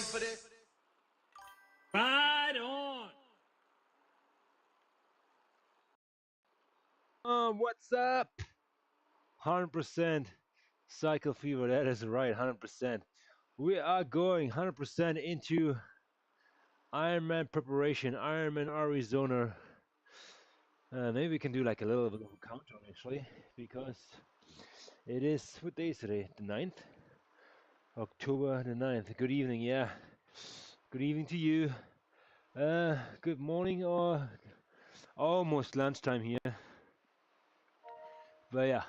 for this? Right on. What's up? 100% cycle fever. That is right, 100%. We are going 100% into Ironman preparation, Ironman Arizona. Maybe we can do like a little bit of a countdown actually, because it is, what day is today? The 9th? October the 9th. Good evening, yeah. Good evening to you. Good morning or almost lunchtime here. But yeah,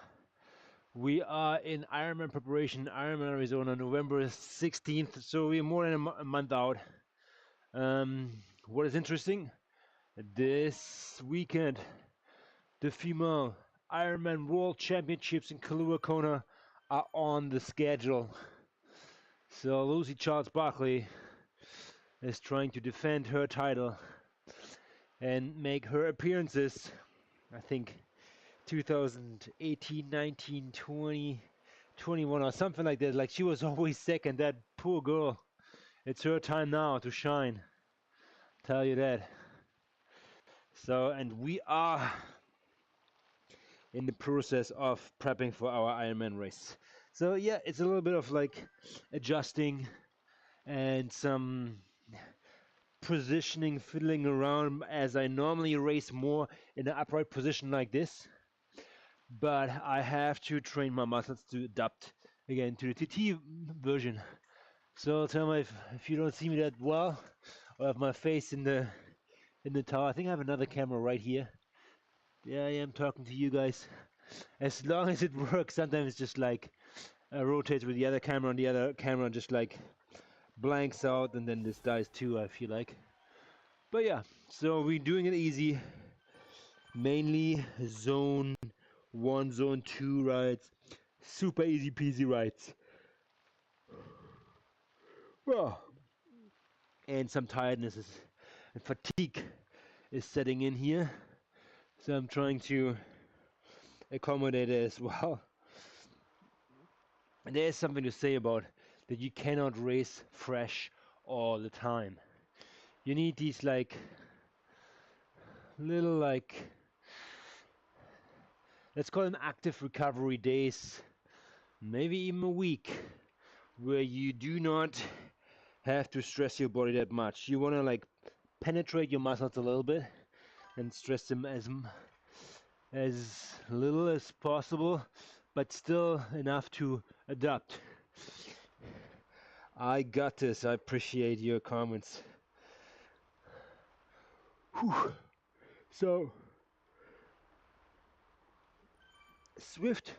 we are in Ironman preparation, Ironman Arizona, November 16th. So we're more than a month out. What is interesting? This weekend, the female Ironman World Championships in Kailua Kona are on the schedule. So Lucy Charles-Barkley is trying to defend her title and make her appearances. I think 2018, 19, 20, 21 or something like that. Like she was always second. That poor girl. It's her time now to shine. Tell you that. So, and we are in the process of prepping for our Ironman race. So yeah, it's a little bit of like adjusting and some positioning, fiddling around as I normally race more in an upright position like this. But I have to train my muscles to adapt again to the TT version. So tell me if you don't see me that well, or have my face in the tower. I think I have another camera right here. Yeah, I am talking to you guys. As long as it works, sometimes it's just like rotates with the other camera, and the other camera just like blanks out, and then this dies too, I feel like. But yeah, so we're doing it easy. Mainly zone 1, zone 2 rides. Super easy peasy rides. Well, and some tiredness and fatigue is setting in here. So I'm trying to accommodate it as well. And there's something to say about that you cannot race fresh all the time. You need these like little like, let's call them active recovery days, maybe even a week, where you do not have to stress your body that much. You want to like penetrate your muscles a little bit and stress them as little as possible, but still enough to adapt. I got this. I appreciate your comments. Whew. So Zwift,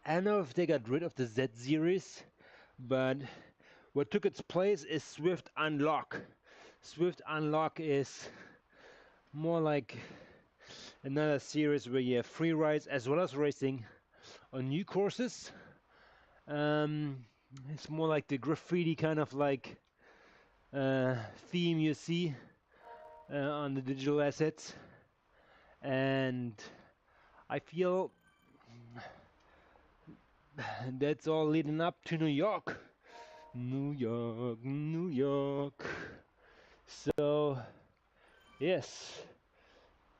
I don't know if they got rid of the Z series, but what took its place is Zwift Unlock. Zwift Unlock is more like another series where you have free rides as well as racing on new courses. It's more like the graffiti kind of like theme you see on the digital assets, and I feel that's all leading up to New York. New York, New York. So yes,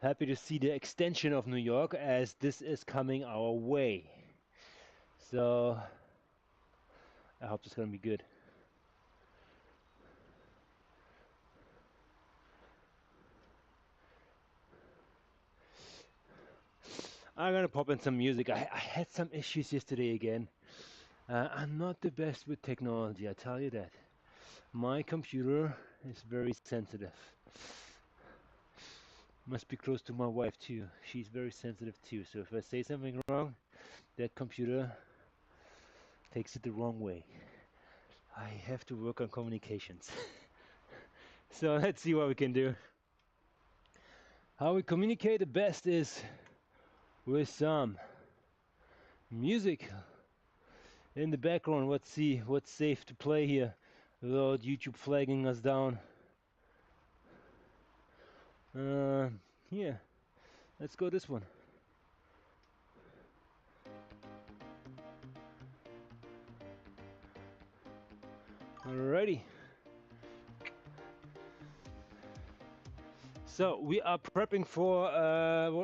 happy to see the extension of New York as this is coming our way. So I hope it's gonna be good. I'm gonna pop in some music. I had some issues yesterday again. I'm not the best with technology, I tell you that. My computer is very sensitive. Must be close to my wife too. She's very sensitive too. So if I say something wrong, that computer takes it the wrong way. I have to work on communications. So let's see what we can do. How we communicate the best is with some music in the background. Let's see what's safe to play here without YouTube flagging us down. Here, let's go this one. Alrighty. So we are prepping for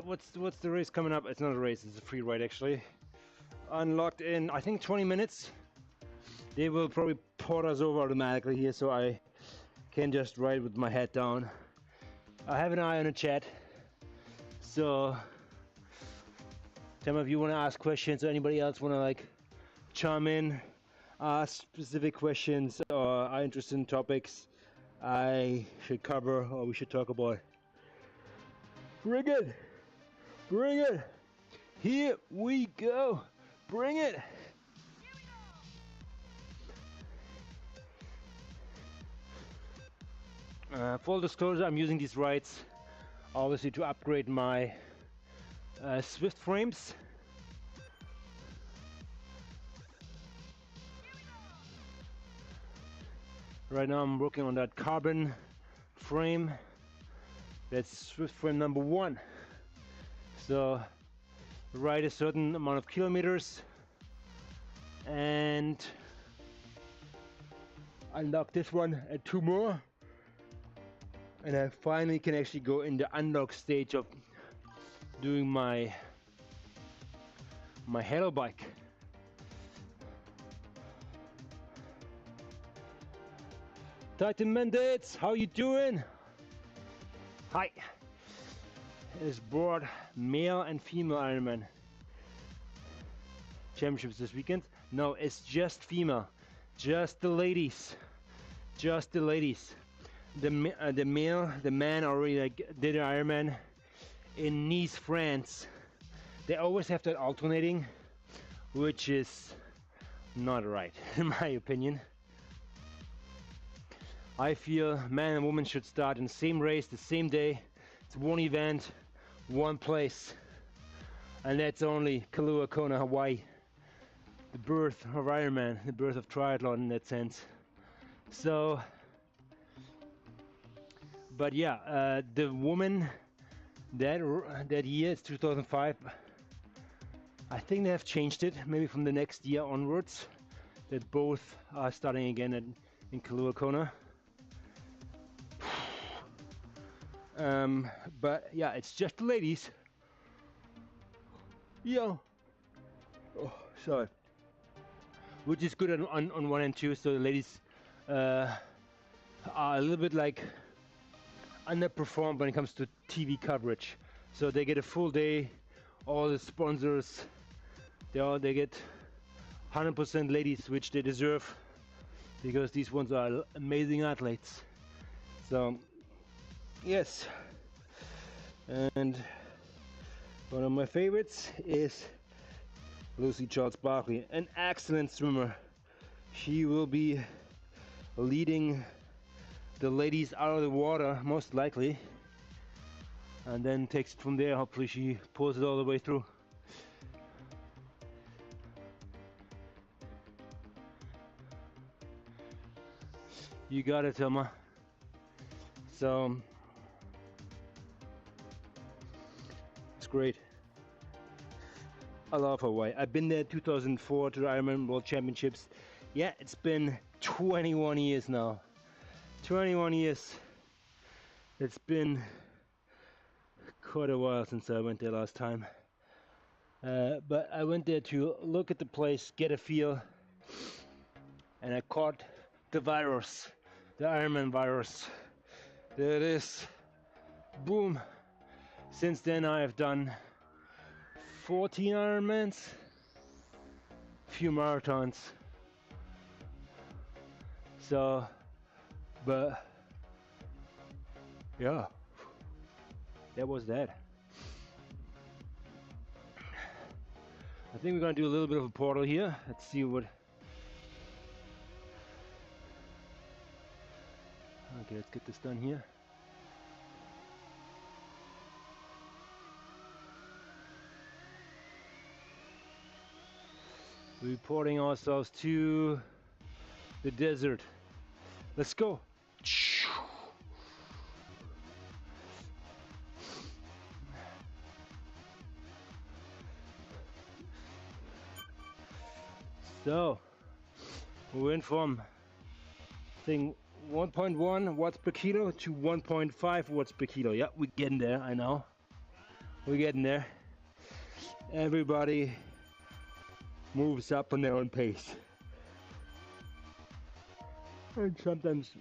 what's the race coming up? It's not a race, it's a free ride actually. Unlocked in I think 20 minutes. They will probably port us over automatically here, so I can just ride with my head down. I have an eye on the chat, so some of you want to ask questions, or anybody else want to like chime in, ask specific questions, or are interested in topics I should cover or we should talk about. Bring it! Bring it! Here we go! Bring it! Full disclosure, I'm using these rides obviously to upgrade my Zwift frames. Right now I'm working on that carbon frame. That's Zwift frame number 1. So ride a certain amount of kilometers and unlock this one and 2 more. And I finally can actually go in the unlock stage of doing my halo bike. Titan Mandates, how you doing? Hi. It's board male and female Ironman championships this weekend. No, it's just female, just the ladies, just the ladies. The man already like did an Ironman in Nice, France. They always have that alternating, which is not right in my opinion. I feel man and woman should start in the same race, the same day. It's one event, one place, and that's only Kailua Kona, Hawaii. The birth of Ironman, the birth of triathlon in that sense. So, but yeah, the woman that year, it's 2005. I think they have changed it, maybe from the next year onwards, that both are starting again in Kailua Kona. But yeah, it's just the ladies. Yo. Oh, sorry. Which is good on 1 and 2, so the ladies are a little bit like underperformed when it comes to TV coverage. So they get a full day, all the sponsors, they get 100% ladies, which they deserve, because these ones are amazing athletes. So yes, and one of my favorites is Lucy Charles Barkley, an excellent swimmer. She will be leading the ladies out of the water most likely, and then takes it from there. Hopefully she pulls it all the way through. You got it, Thelma. So it's great. I love Hawaii. I've been there 2004 to the Ironman World Championships. Yeah, it's been 21 years now. 21 years. It's been quite a while since I went there last time. But I went there to look at the place, get a feel, and I caught the virus, the Ironman virus. There it is. Boom. Since then I have done 14 Ironmans, few marathons. So, but yeah, that was that. I think we're gonna do a little bit of a portal here. Let's see what. Okay, let's get this done here. Reporting ourselves to the desert. Let's go. So we went from thing 1.1 watts per kilo to 1.5 watts per kilo. Yeah, we're getting there, I know. We're getting there. Everybody moves up on their own pace. And sometimes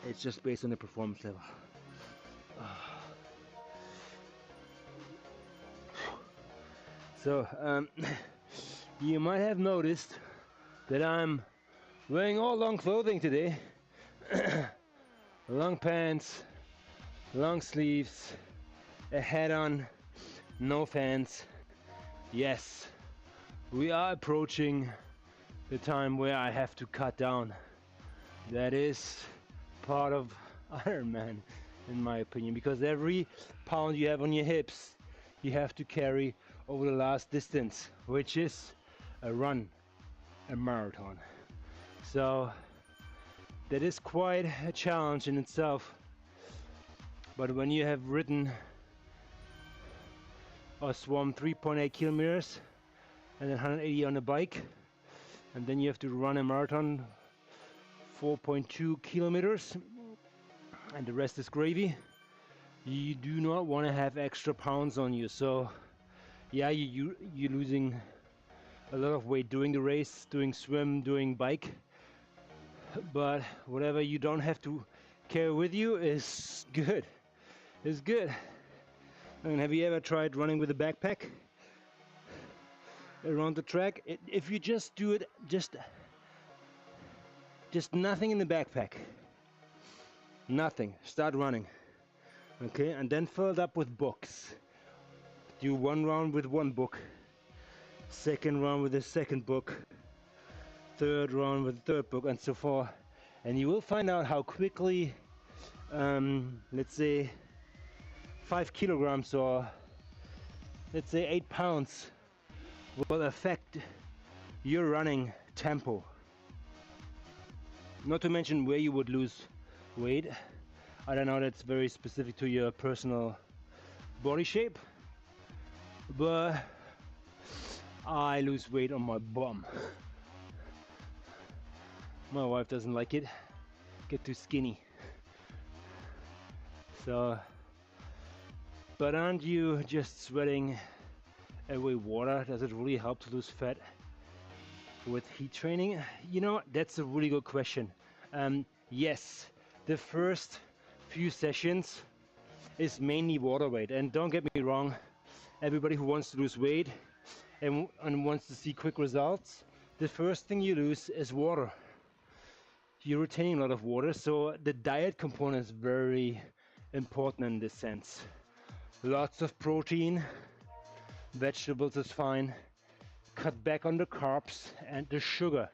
it's just based on the performance level. So, you might have noticed that I'm wearing all long clothing today. Long pants, long sleeves, a hat on, no fans. Yes, we are approaching the time where I have to cut down. That is part of Ironman, in my opinion, because every pound you have on your hips, you have to carry over the last distance, which is a run, a marathon. So that is quite a challenge in itself. But when you have ridden or swum 3.8 kilometers and then 180 on a bike, and then you have to run a marathon 4.2 kilometers and the rest is gravy, you do not want to have extra pounds on you. So yeah, you're losing a lot of weight doing the race, doing swim, doing bike, but whatever you don't have to carry with you is good. It's good. I mean, have you ever tried running with a backpack around the track? If you just do it, just nothing in the backpack, nothing, start running, okay, and then fill it up with books. Do one round with one book, second round with the second book, third round with the third book, and so forth, and you will find out how quickly, let's say 5 kilograms or let's say 8 pounds will affect your running tempo. Not to mention where you would lose weight. I don't know, that's very specific to your personal body shape, but I lose weight on my bum. My wife doesn't like it, get too skinny. So, but aren't you just sweating away water? Does it really help to lose fat with heat training? You know, that's a really good question. Yes, the first few sessions is mainly water weight, and don't get me wrong, everybody who wants to lose weight and wants to see quick results, the first thing you lose is water. You're retaining a lot of water, so the diet component is very important in this sense. Lots of protein, vegetables is fine, cut back on the carbs and the sugar.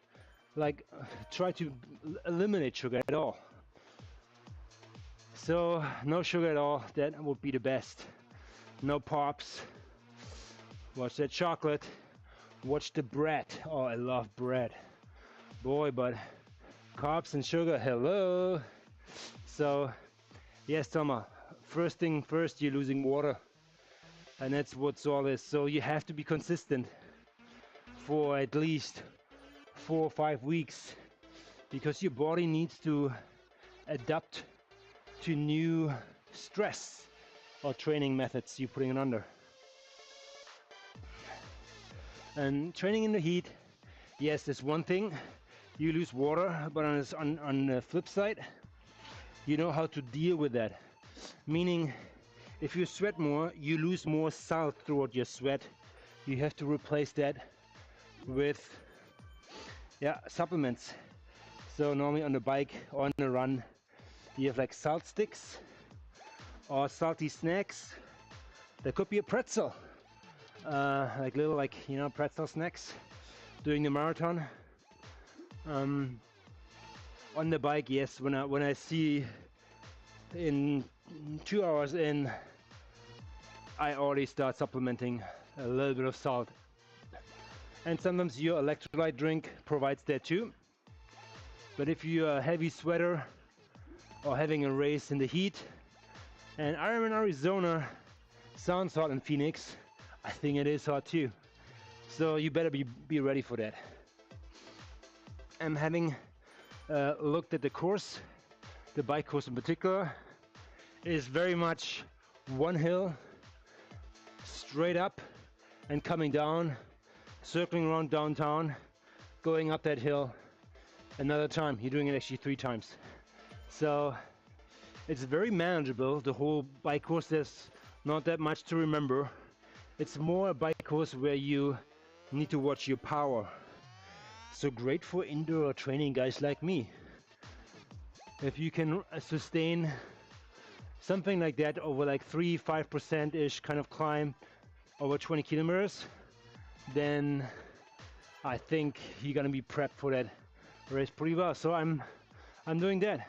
Like, try to eliminate sugar at all. So no sugar at all, that would be the best. No pops. Watch that chocolate. Watch the bread. Oh, I love bread. Boy, but carbs and sugar, hello. So yes, Thomas, first thing first, you're losing water, and that's what's all is. So you have to be consistent for at least 4 or 5 weeks, because your body needs to adapt to new stress or training methods you're putting it under. And training in the heat, yes, that's one thing. You lose water, but on the flip side, you know how to deal with that. Meaning, if you sweat more, you lose more salt throughout your sweat. You have to replace that with supplements. So normally on the bike or on the run, you have like salt sticks or salty snacks. There could be a pretzel, like little, like, you know, pretzel snacks during the marathon. On the bike, yes, when I see in 2 hours in, I already start supplementing a little bit of salt. And sometimes your electrolyte drink provides that too. But if you're a heavy sweater or having a race in the heat, and Ironman Arizona sounds hot in Phoenix, I think it is hot too. So you better be ready for that. I'm having looked at the course, the bike course in particular, is very much one hill, straight up and coming down, circling around downtown, going up that hill another time. You're doing it actually 3 times. So it's very manageable, the whole bike course. There's not that much to remember. It's more a bike course where you need to watch your power. So great for indoor training guys like me. If you can sustain something like that over like 3-5% ish kind of climb over 20 kilometers, then I think you're gonna be prepped for that race pretty well. So I'm doing that.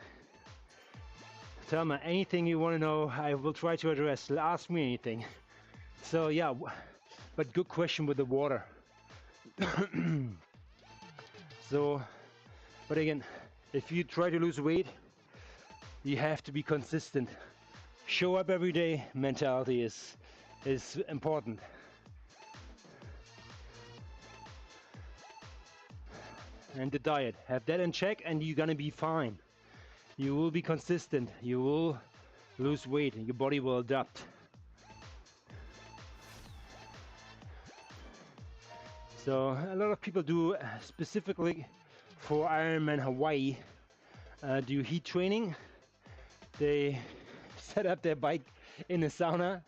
Tell me anything you want to know, I will try to address. Ask me anything. So yeah, but good question with the water. So, but again, if you try to lose weight, you have to be consistent. Show up every day mentality is important. And the diet, have that in check and you're gonna be fine. You will be consistent, you will lose weight and your body will adapt. So a lot of people do, specifically for Ironman Hawaii, do heat training. They set up their bike in a sauna,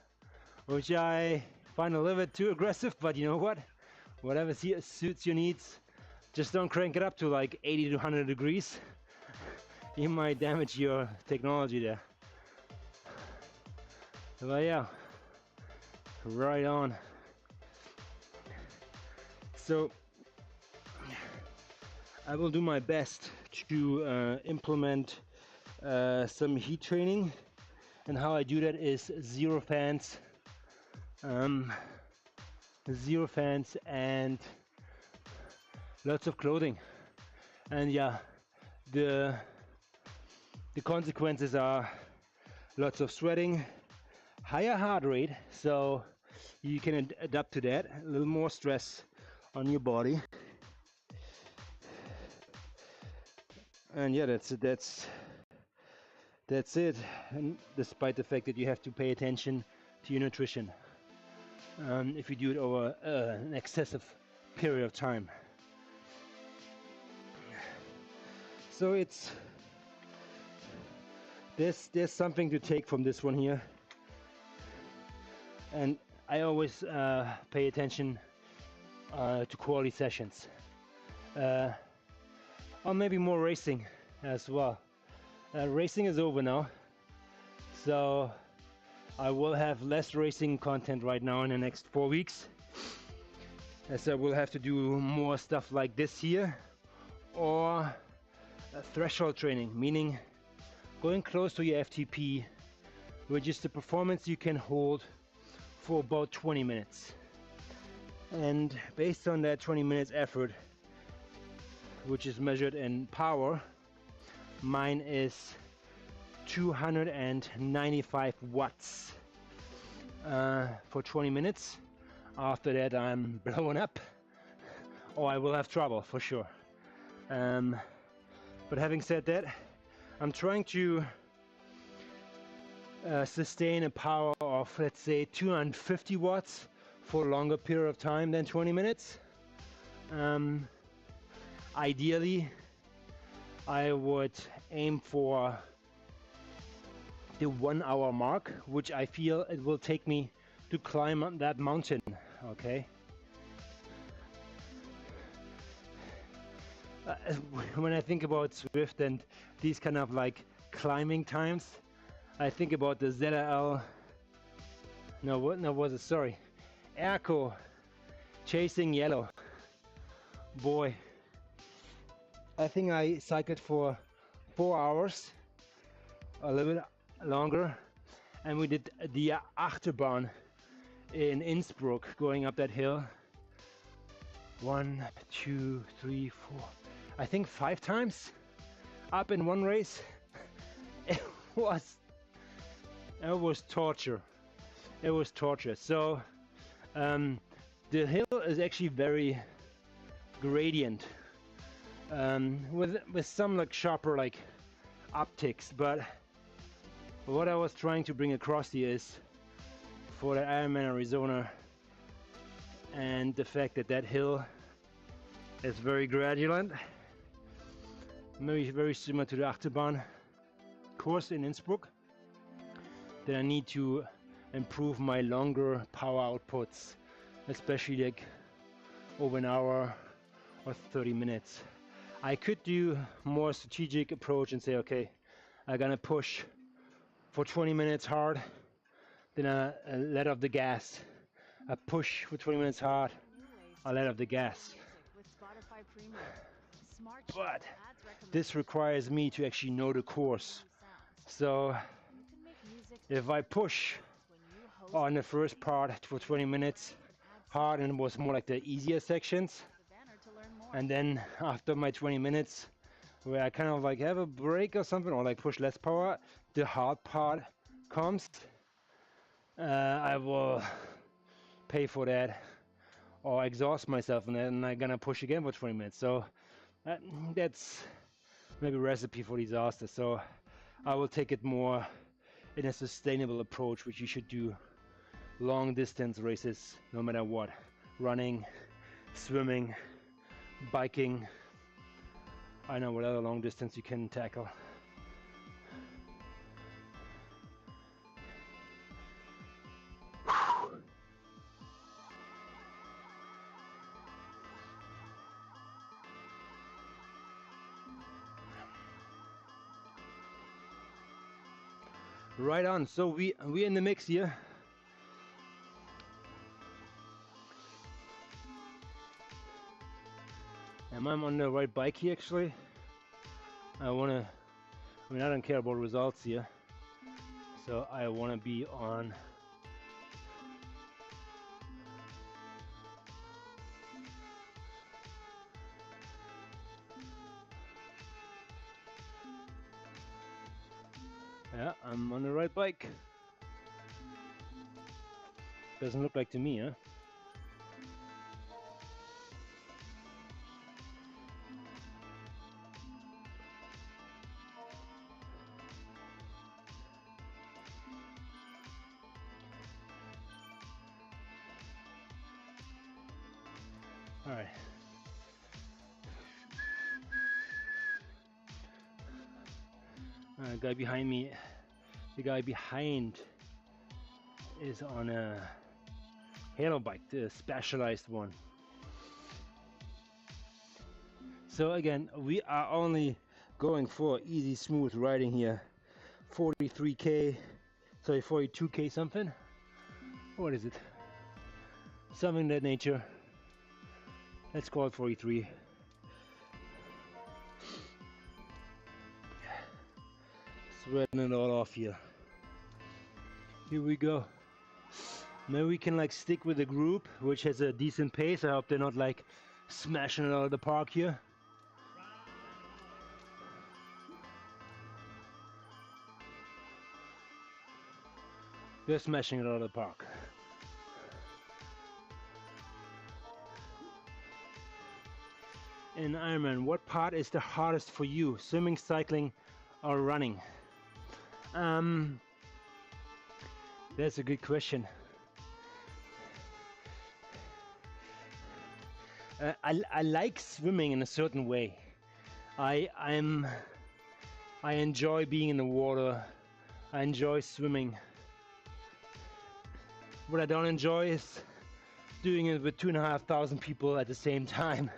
which I find a little bit too aggressive, but you know what? Whatever suits your needs. Just don't crank it up to like 80 to 100 degrees. You might damage your technology there. But yeah, right on. So I will do my best to implement some heat training, and how I do that is zero fans and lots of clothing. And yeah, the consequences are lots of sweating, higher heart rate, so you can adapt to that, a little more stress on your body. And yeah, that's it. And despite the fact that you have to pay attention to your nutrition if you do it over an excessive period of time. So there's something to take from this one here, and I always pay attention to quality sessions, or maybe more racing as well. Racing is over now, so I will have less racing content right now in the next 4 weeks, as I will have to do more stuff like this here, or threshold training, meaning going close to your FTP, which is the performance you can hold for about 20 minutes. And based on that 20 minutes effort, which is measured in power, mine is 295 watts for 20 minutes. After that I'm blowing up, or I will have trouble for sure. But having said that, I'm trying to sustain a power of, let's say, 250 watts for a longer period of time than 20 minutes. Ideally, I would aim for the 1 hour mark, which I feel it will take me to climb that mountain, okay? When I think about Zwift and these kind of like climbing times, I think about the ZRL, Airco chasing yellow. Boy, I think I cycled for 4 hours, a little bit longer, and we did the Achterbahn in Innsbruck, going up that hill. 1, 2, 3, 4, I think 5 times up in one race. It was torture. It was torture. So the hill is actually very gradient. with some like sharper like optics. But what I was trying to bring across here is for the Ironman Arizona, and the fact that that hill is very gradual, maybe very similar to the Achterbahn course in Innsbruck, that I need to improve my longer power outputs, especially like over an hour or 30 minutes. I could do more strategic approach and say, okay, I'm gonna push for 20 minutes hard, then I let off the gas. I push for 20 minutes hard, I let off the gas. But this requires me to actually know the course. So if I push on the first part for 20 minutes hard, and it was more like the easier sections, and then after my 20 minutes where I kind of like have a break or something, or like push less power, the hard part comes, I will pay for that or exhaust myself, and then I'm gonna push again for 20 minutes. So that's maybe a recipe for disaster. So I will take it more in a sustainable approach, which you should do long distance races no matter what: running, swimming, biking. I know what other long distance you can tackle. Right on. So we in the mix here. Am I on the right bike here actually? I mean, I don't care about results here. So I wanna be on yeah, I'm on the right bike. Doesn't look like to me, huh? All right. Guy behind me, the guy behind is on a halo bike, the specialized one. So again, we are only going for easy, smooth riding here. 43k, sorry, 42k something. What is it? Something of that nature. Let's call it 43. Sweating it all off here. Here we go. Maybe we can like stick with the group, which has a decent pace. I hope they're not like smashing it out of the park here. They're smashing it out of the park. In Ironman, what part is the hardest for you? Swimming, cycling, or running? That's a good question. I like swimming in a certain way. I enjoy being in the water. I enjoy swimming. What I don't enjoy is doing it with 2,500 people at the same time.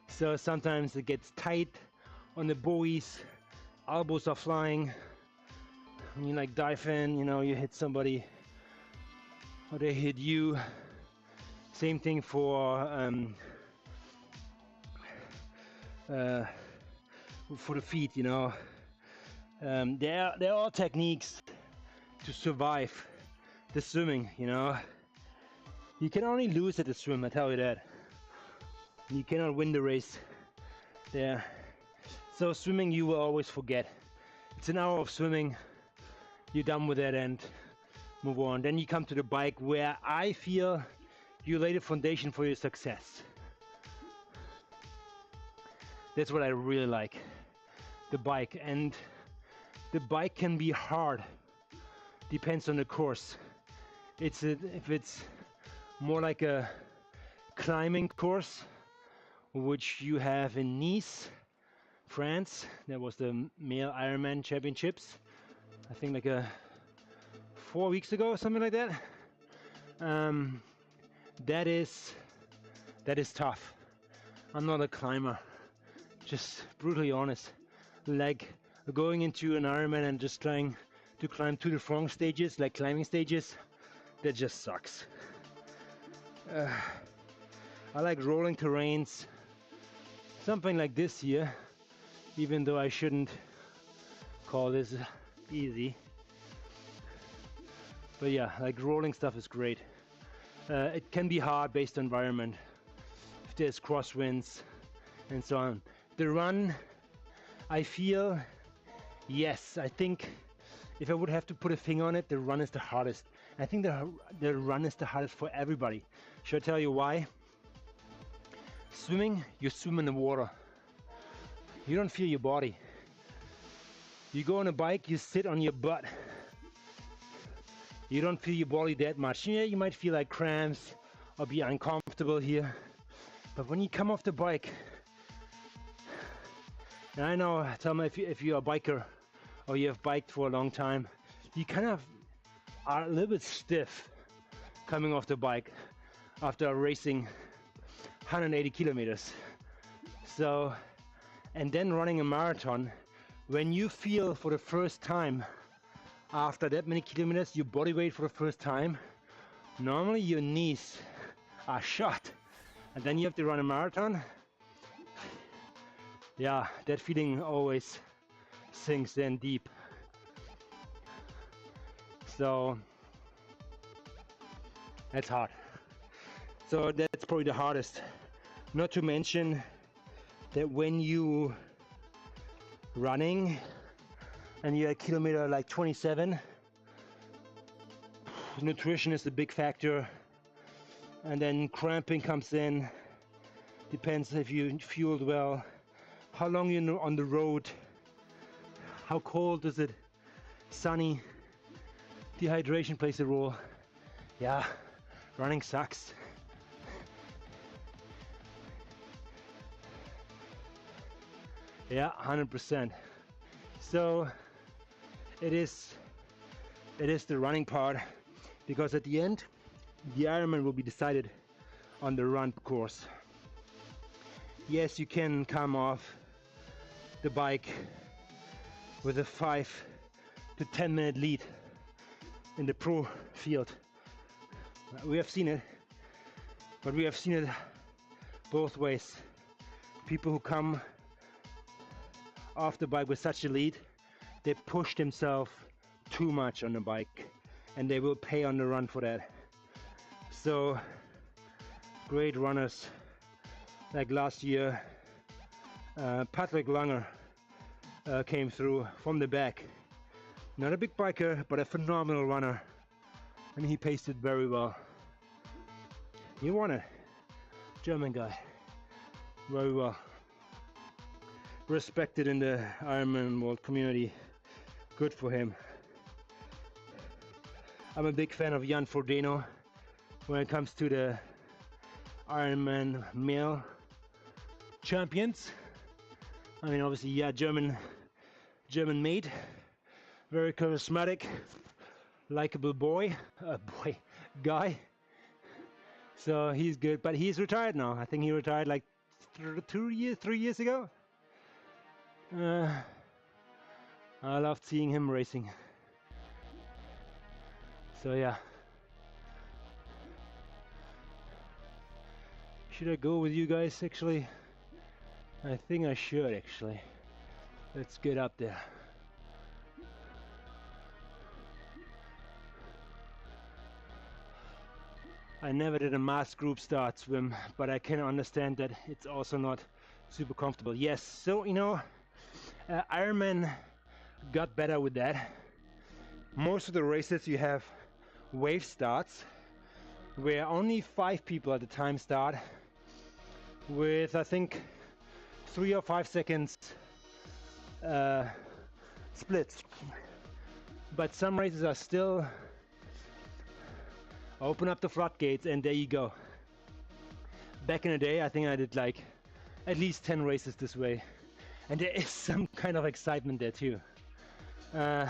So sometimes it gets tight on the buoys, elbows are flying. When you like dive in, you know, you hit somebody or they hit you. Same thing for the feet, you know. There are all techniques to survive the swimming, you know. You can only lose at the swim, I tell you that. You cannot win the race there. So swimming you will always forget. It's an hour of swimming, you're done with that and move on. Then you come to the bike where I feel you lay the foundation for your success. That's what I really like, the bike. And the bike can be hard, depends on the course. If it's more like a climbing course, which you have in Nice, France. That was the male Ironman championships, I think like 4 weeks ago, something like that. That is tough. I'm not a climber, just brutally honest. Like going into an Ironman and just trying to climb Tour de France stages, like climbing stages, that just sucks. I like rolling terrains, something like this here, even though I shouldn't call this easy. But yeah, like rolling stuff is great. It can be hard based on environment, if there's crosswinds and so on. The run, I feel, yes, I think if I would have to put a finger on it, the run is the hardest. I think the run is the hardest for everybody. Should I tell you why? Swimming, you swim in the water. You don't feel your body. You go on a bike, you sit on your butt. You don't feel your body that much. Yeah, you might feel like cramps or be uncomfortable here. But when you come off the bike, and I know, tell me if you're a biker or you have biked for a long time, you kind of are a little bit stiff coming off the bike after racing 180 kilometers. So, and then running a marathon, when you feel for the first time after that many kilometers your body weight for the first time, normally your knees are shot, and then you have to run a marathon. Yeah, that feeling always sinks in deep. So that's hard. So that's probably the hardest. Not to mention that when you running and you're at kilometer like 27, nutrition is a big factor, and then cramping comes in. Depends if you fueled well, how long you're on the road, how cold is it, sunny, dehydration plays a role. Yeah, running sucks. Yeah, 100%. So it is the running part, because at the end the Ironman will be decided on the run course. Yes, you can come off the bike with a 5 to 10 minute lead in the pro field. We have seen it, but we have seen it both ways. People who come off the bike with such a lead, they push themselves too much on the bike, and they will pay on the run for that. So great runners like last year, Patrick Langer came through from the back. Not a big biker, but a phenomenal runner, and he paced it very well. He won it, German guy, very well. Respected in the Ironman world community. Good for him. I'm a big fan of Jan Frodeno when it comes to the Ironman male champions. I mean, obviously, yeah, German made, very charismatic, likable guy. So he's good, but he's retired now. I think he retired like 3 years ago. I loved seeing him racing. So yeah. Should I go with you guys actually? I think I should actually. Let's get up there. I never did a mass group start swim, but I can understand that it's also not super comfortable. Yes, so you know, Ironman got better with that. Most of the races you have wave starts, where only 5 people at the time start, with I think 3 or 5 seconds splits. But some races are still open up the floodgates and there you go. Back in the day, I think I did like at least 10 races this way. And there is some kind of excitement there too. It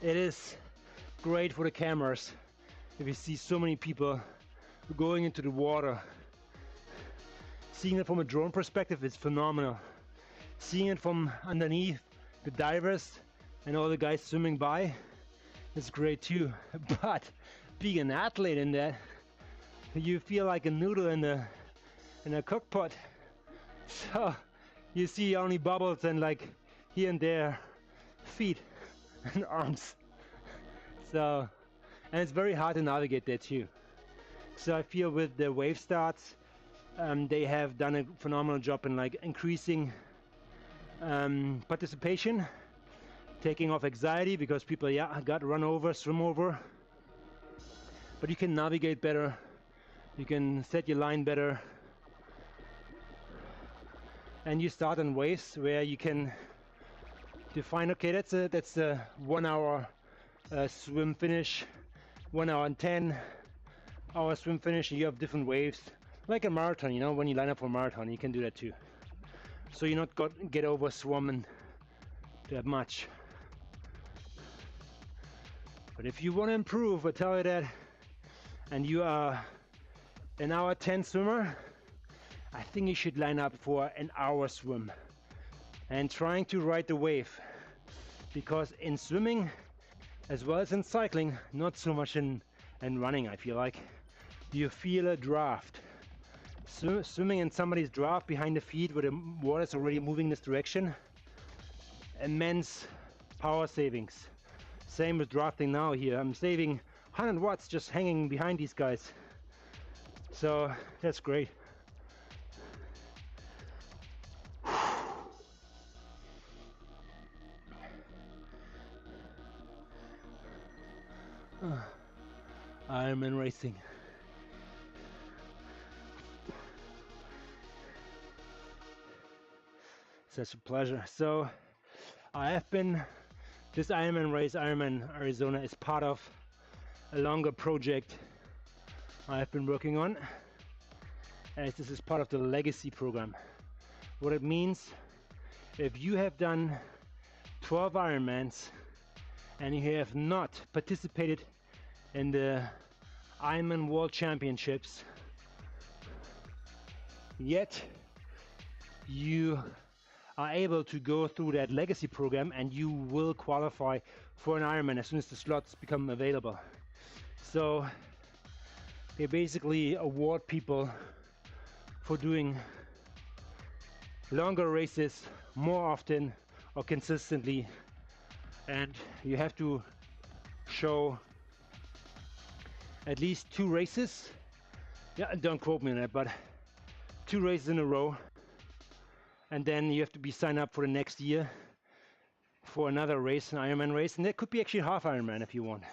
is great for the cameras if you see so many people going into the water. Seeing it from a drone perspective is phenomenal. Seeing it from underneath the divers and all the guys swimming by is great too. But being an athlete in that, you feel like a noodle in a cookpot. So you see only bubbles and like here and there feet and arms. So, and it's very hard to navigate there too. So I feel with the wave starts, they have done a phenomenal job in like increasing participation, taking off anxiety because people got run over, swim over. But you can navigate better, you can set your line better, and you start on waves where you can define, okay, that's a 1 hour swim finish, 1 hour and 10 hour swim finish, and you have different waves like a marathon. You know, when you line up for a marathon you can do that too, so you're not get over swimming that much. But if you want to improve, I tell you that, and you are an hour 10 swimmer, I think you should line up for an hour swim and trying to ride the wave, because in swimming as well as in cycling, not so much in running, I feel like, you feel a draft. Swimming in somebody's draft behind the feet where the water is already moving this direction, immense power savings. Same with drafting now here. I'm saving 100 watts just hanging behind these guys. So that's great. Ironman racing. Such a pleasure. So I have been, this Ironman race, Ironman Arizona, is part of a longer project I have been working on, as this is part of the legacy program. What it means, if you have done 12 Ironmans and you have not participated in the Ironman World Championships yet, you are able to go through that legacy program and you will qualify for an Ironman as soon as the slots become available. So they basically award people for doing longer races more often or consistently, and you have to show at least 2 races, don't quote me on that, but 2 races in a row, and then you have to be signed up for the next year for another race, an Ironman race, and that could be actually half Ironman if you want.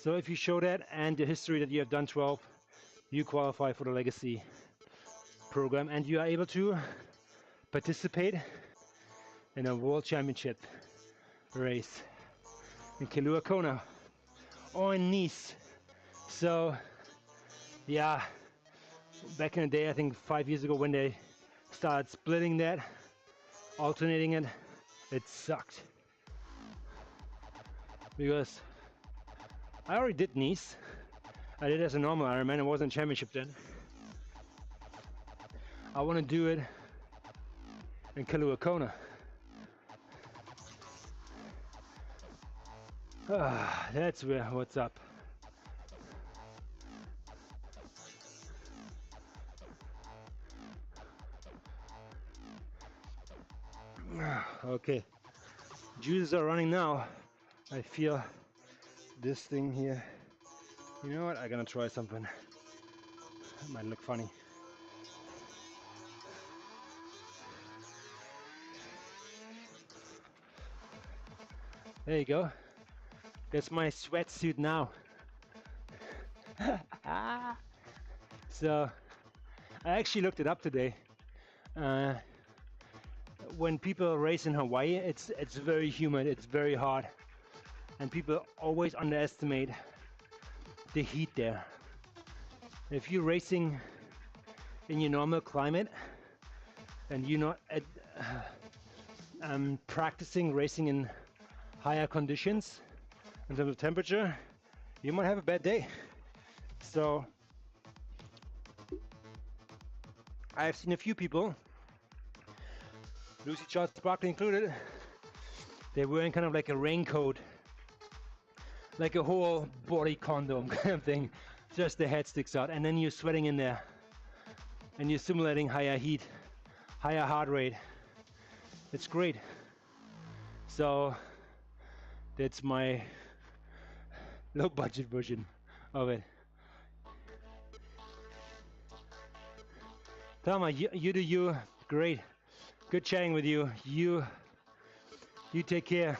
So if you show that and the history that you have done 12, you qualify for the legacy program and you are able to participate in a world championship race in Kailua Kona or in Nice. So yeah, back in the day, I think 5 years ago when they started splitting that, alternating it, it sucked. Because I already did Nice. I did it as a normal Ironman, it wasn't a championship then. I want to do it in Kailua Kona. That's what's up. Okay, juices are running now. I feel this thing here. You know what? I'm gonna try something. That might look funny. There you go. That's my sweatsuit now. So I actually looked it up today. When people race in Hawaii, it's very humid, it's very hot, and people always underestimate the heat there. If you're racing in your normal climate and you're not practicing racing in higher conditions in terms of temperature, you might have a bad day. So I've seen a few people, Lucy Charles Barkley included, they're wearing kind of like a raincoat, like a whole body condom kind of thing, just the head sticks out, and then you're sweating in there and you're simulating higher heat, higher heart rate. It's great. So that's my low budget version of it. Thelma, you do you. Great. Good chatting with you. You take care.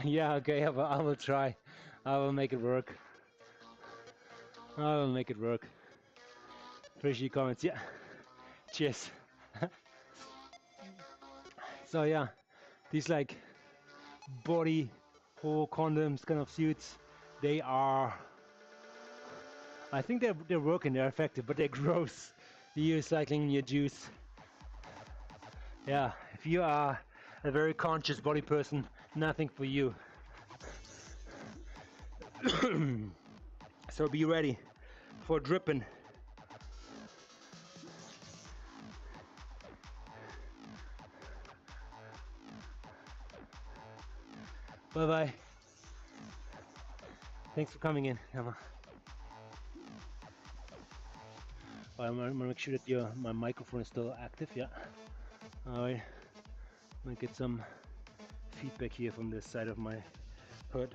Yeah, okay, I will try. I will make it work. I will make it work. Appreciate your comments. Yeah. Cheers. So yeah, these like body whole condoms kind of suits, they are, I think they're working, they're effective, but they're gross. You're cycling your juice. Yeah, if you are a very conscious body person, nothing for you. So be ready for dripping. Bye bye. Thanks for coming in, Emma. I'm gonna make sure that my microphone is still active. Yeah. All right. I'm gonna get some feedback here from this side of my hood.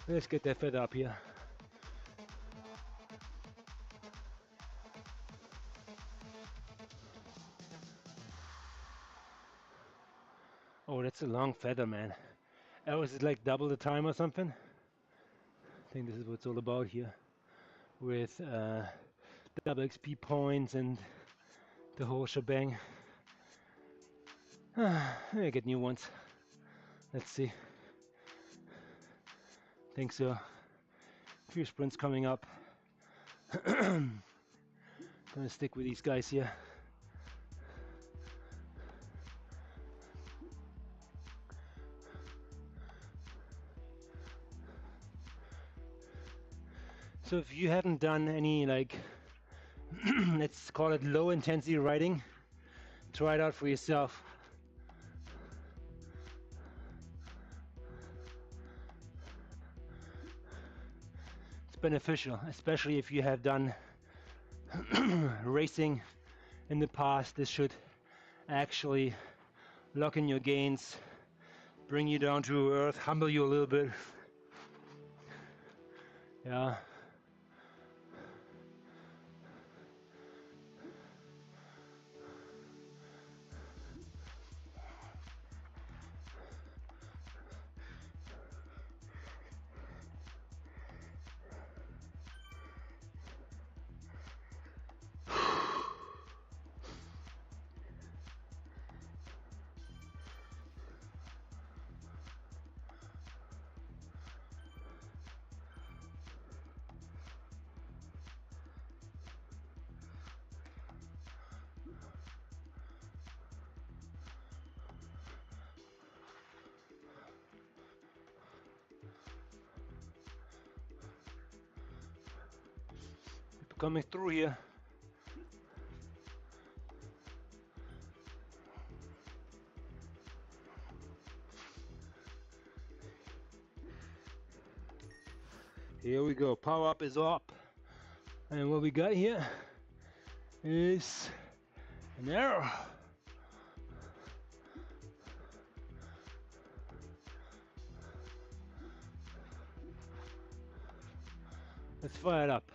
Let's get that feather up here. Oh, that's a long feather, man. Oh, is it like double the time or something? I think this is what it's all about here. With double XP points and the whole shebang. I get new ones. Let's see. Think so. A few sprints coming up. Gonna stick with these guys here. So if you haven't done any like let's call it low intensity riding, try it out for yourself. It's beneficial, especially if you have done racing in the past. This should actually lock in your gains, bring you down to earth, humble you a little bit. Yeah. Coming through here. Here we go, power up is up. And what we got here is an arrow. Let's fire it up.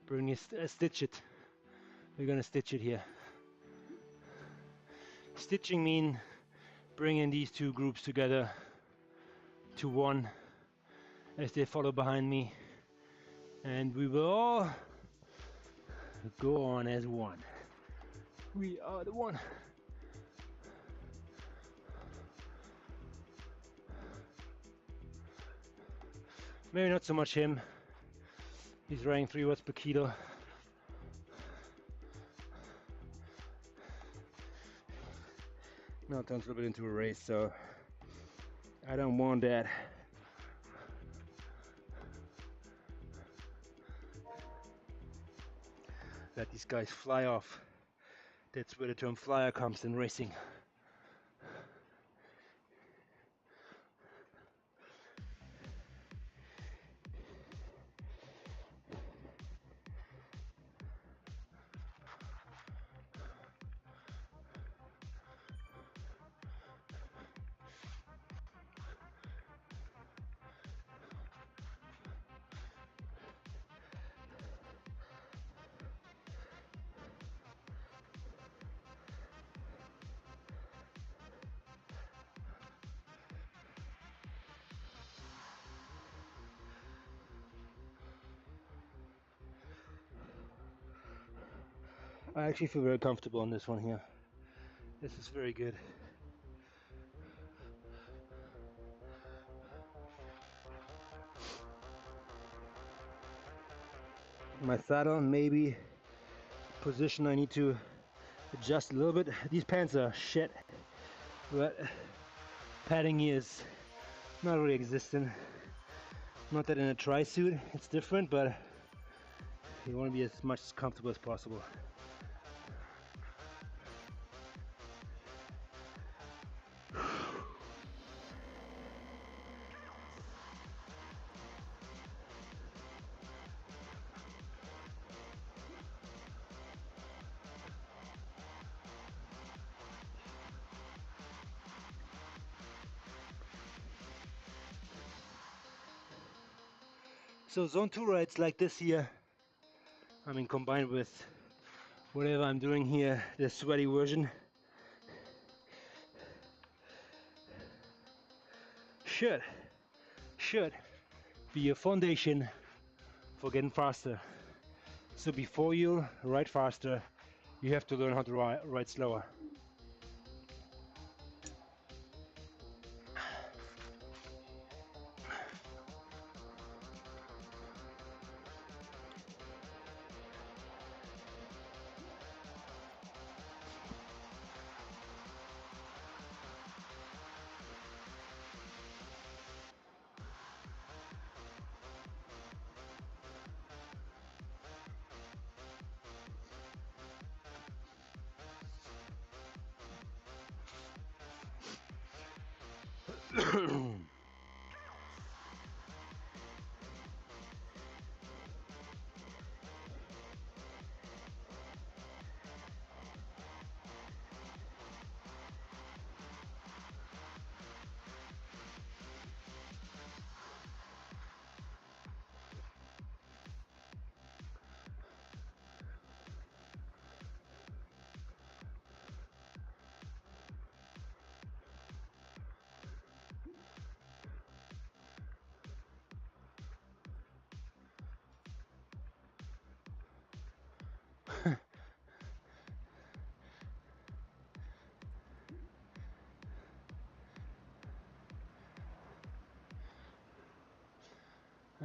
bring it, stitch it. We're gonna stitch it here. Stitching mean bringing these two groups together to one as they follow behind me, and we will all go on as one. We are the one. Maybe not so much him. He's riding 3 watts per kilo. Now it turns a little bit into a race, so I don't want that. Let these guys fly off. That's where the term flyer comes in racing. I actually feel very comfortable on this one here. This is very good. My saddle, maybe position I need to adjust a little bit. These pants are shit, but padding is not really existing. Not that in a tri-suit it's different, but you want to be as much as comfortable as possible. So zone 2 rides like this here, I mean combined with whatever I'm doing here, the sweaty version, should be a foundation for getting faster. So before you ride faster, you have to learn how to ride slower.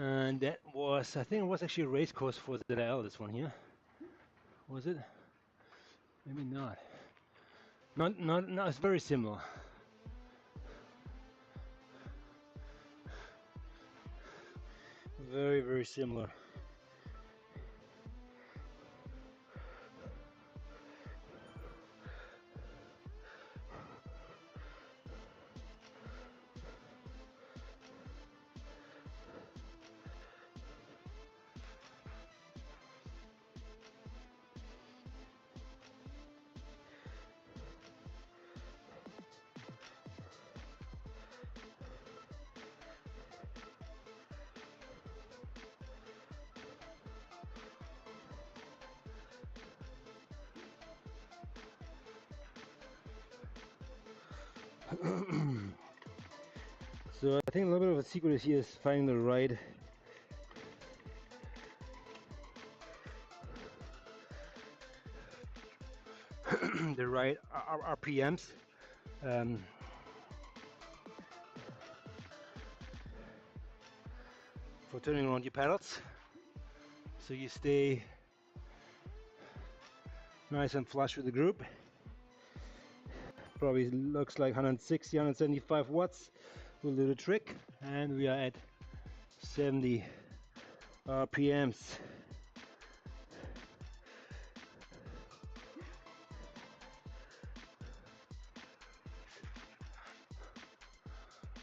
And that was, I think it was actually a race course for ZL, this one here. Was it? Maybe not. No, it's very similar. Very, very similar. So I think a little bit of a secret is here is finding the right the right RPMs. For turning around your pedals, so you stay nice and flush with the group. Probably looks like 160, 175 watts will do the trick, and we are at 70 RPMs.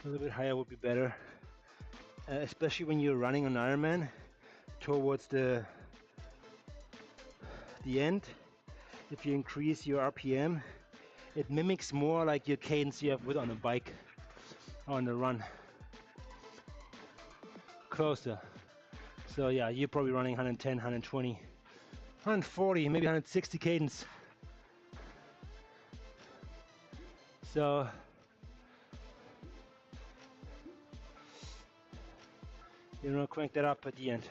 A little bit higher would be better, especially when you're running on Ironman towards the end. If you increase your RPM, it mimics more like your cadence you have with on a bike or on the run. Closer. So yeah, you're probably running 110, 120, 140, maybe 160 cadence. So you know, crank that up at the end.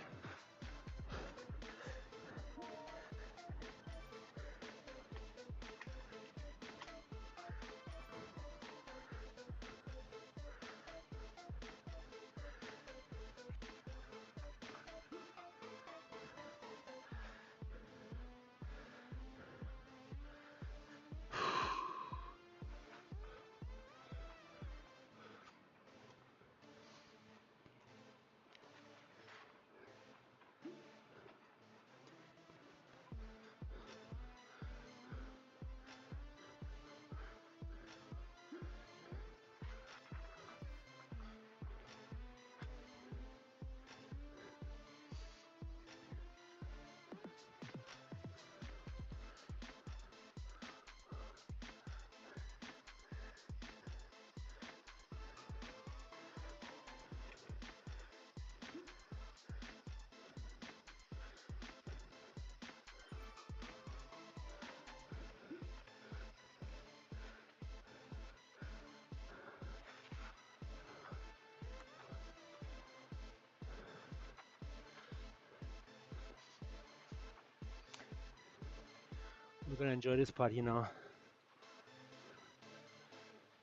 We're gonna enjoy this part, you know.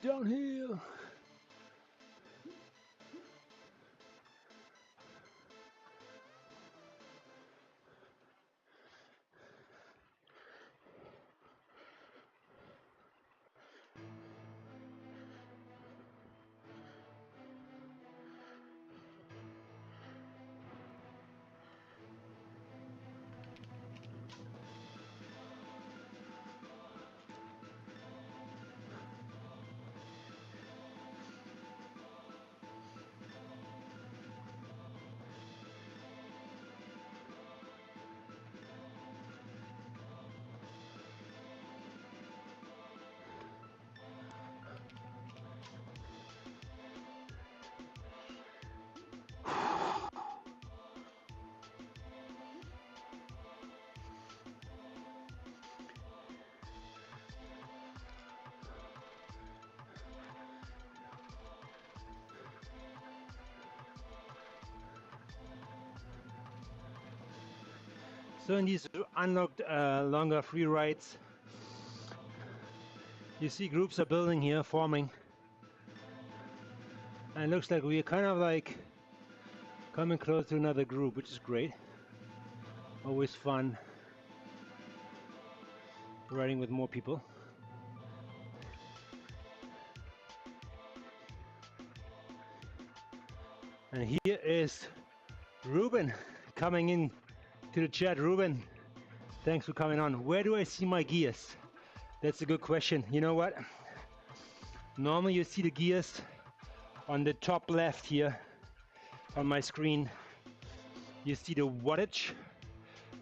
Downhill. So in these unlocked longer free rides, you see groups are building here, forming. And it looks like we're kind of like coming close to another group, which is great. Always fun riding with more people. And here is Ruben coming in to the chat. Ruben, thanks for coming on. Where do I see my gears? That's a good question. You know what? Normally you see the gears on the top left here on my screen. You see the wattage,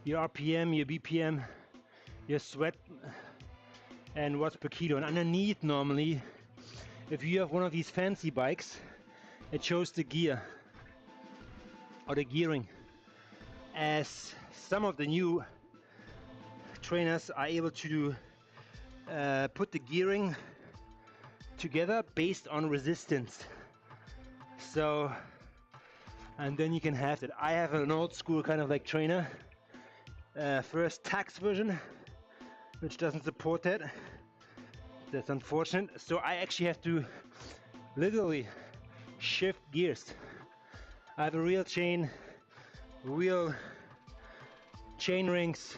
your RPM, your BPM, your sweat, and watts per kilo. And underneath, normally, if you have one of these fancy bikes, it shows the gear or the gearing. As some of the new trainers are able to put the gearing together based on resistance. So, and then you can have it. I have an old school kind of like trainer, first tax version, which doesn't support that. That's unfortunate. So I actually have to literally shift gears. I have a real chain, real chain rings.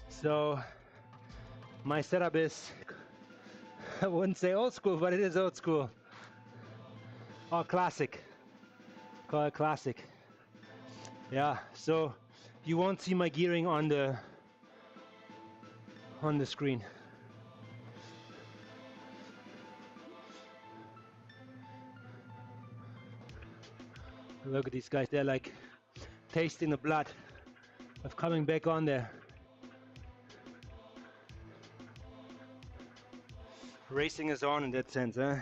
So my setup is, I wouldn't say old school, but it is old school. Or classic. Call it classic. Yeah, so you won't see my gearing on the screen. Look at these guys, they're like tasting the blood of coming back on there. Racing is on in that sense, huh?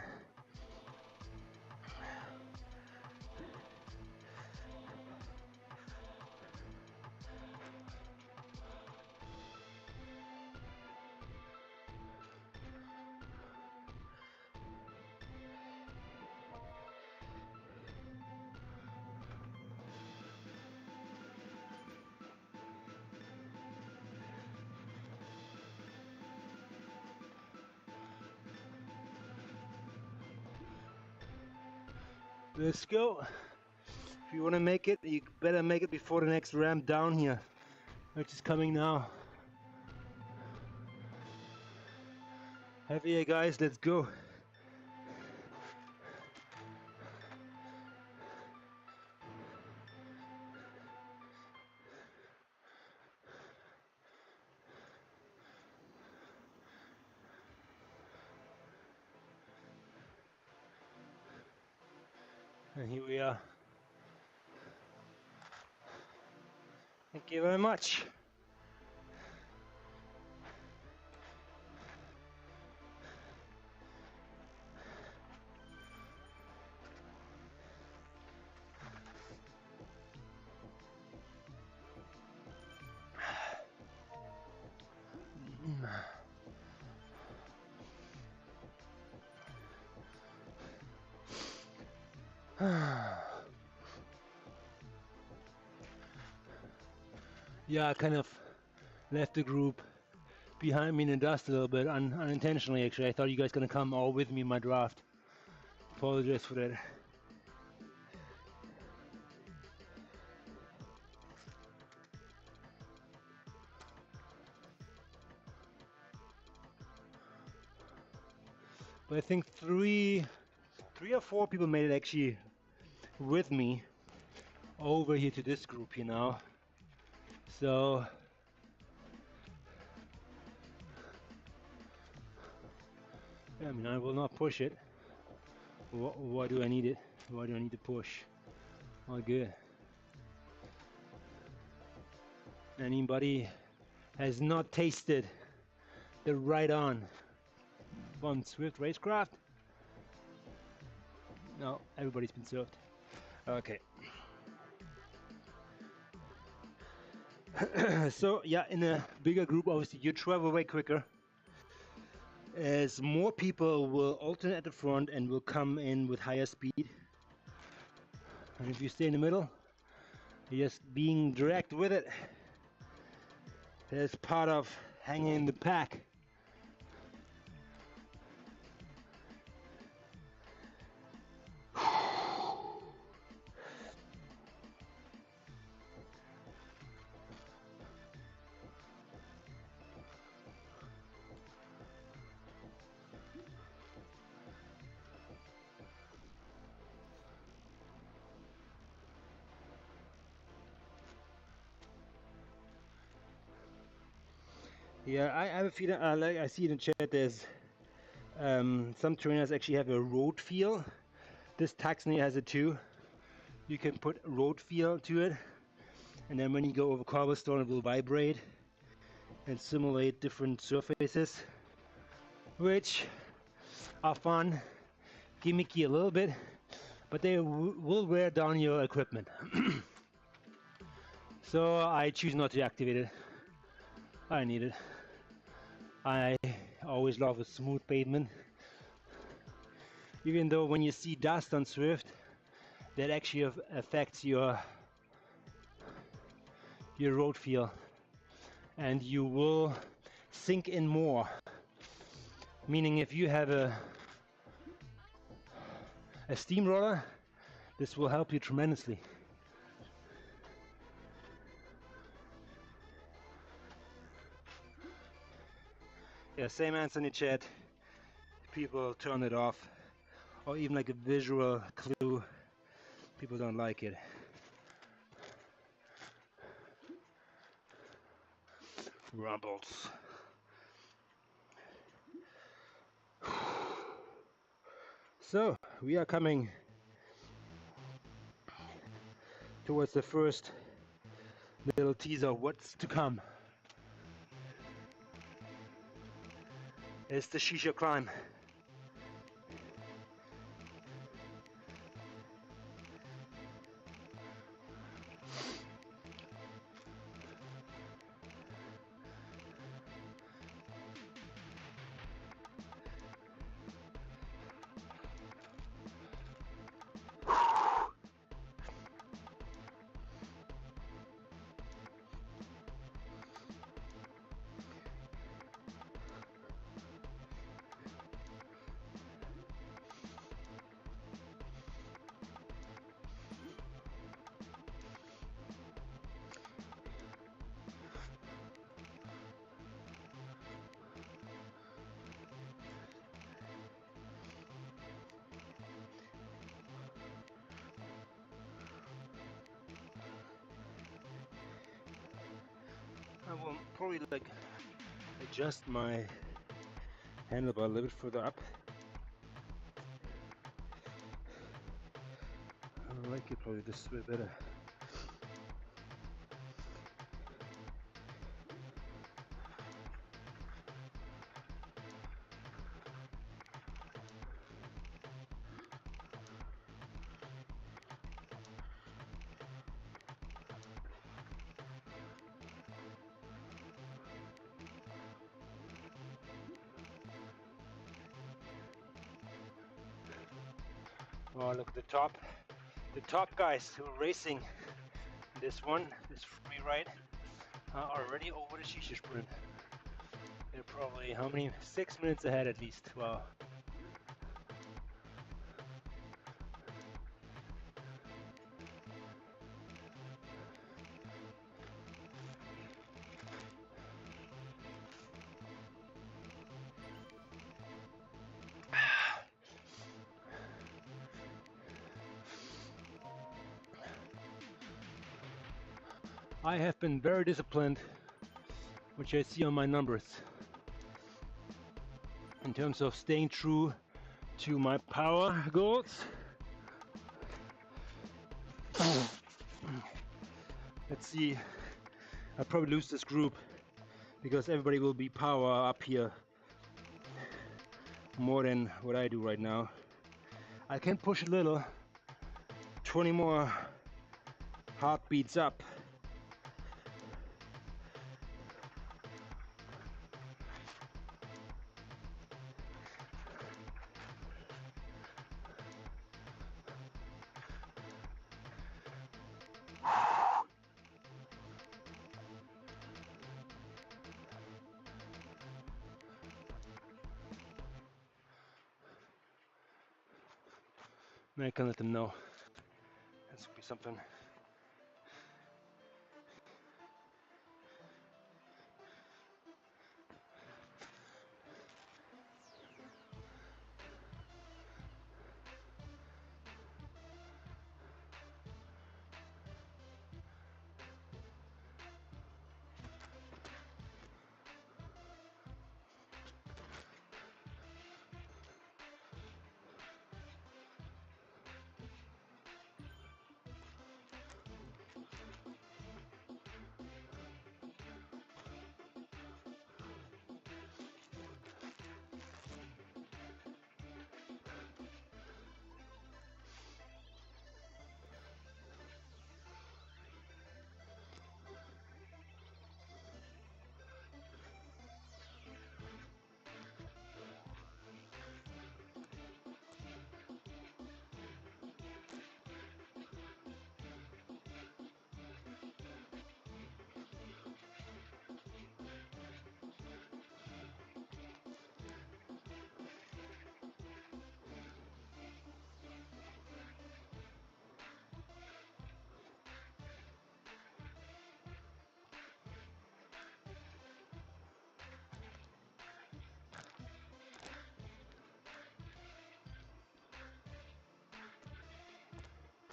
Let's go. If you want to make it, you better make it before the next ramp down here, which is coming now. Heavier guys, let's go. And here we are. Thank you very much. Yeah, I kind of left the group behind me in the dust a little bit, unintentionally actually. I thought you guys gonna come all with me in my draft. Apologize for that. But I think three or four people made it actually with me over here to this group here now. So I mean, I will not push it. Why do I need it? Why do I need to push? All good. Anybody has not tasted the right on from ZwiftRaceCraft? No, everybody's been served. Okay. So yeah, in a bigger group, obviously you travel way quicker, as more people will alternate at the front and will come in with higher speed. And if you stay in the middle, you're just being dragged with it. That's part of hanging in the pack. Yeah, I have a feeling, like I see in the chat, there's some trainers actually have a road feel. This Taxney has it too. You can put road feel to it, and then when you go over cobblestone, it will vibrate and simulate different surfaces, which are fun, gimmicky a little bit, but they will wear down your equipment. So I choose not to activate it. I need it. I I always love a smooth pavement. Even though when you see dust on Zwift, that actually affects your road feel, and you will sink in more. Meaning if you have a steamroller, this will help you tremendously. Yeah, same answer in the chat. People turn it off, or even like a visual clue. People don't like it. Rumbles. So we are coming towards the first little teaser of what's to come. It's the Shisha climb. I will probably like adjust my handlebar a little bit further up. I like it probably this way better. Oh, look at the top. The top guys who are racing this free ride, are already over the Shisha sprint. They're probably, how many? 6 minutes ahead at least. Wow. I have been very disciplined, which I see on my numbers, in terms of staying true to my power goals. Let's see, I'll probably lose this group because everybody will be power up here more than what I do right now. I can push a little, 20 more heartbeats up. I can let them know. This will be something.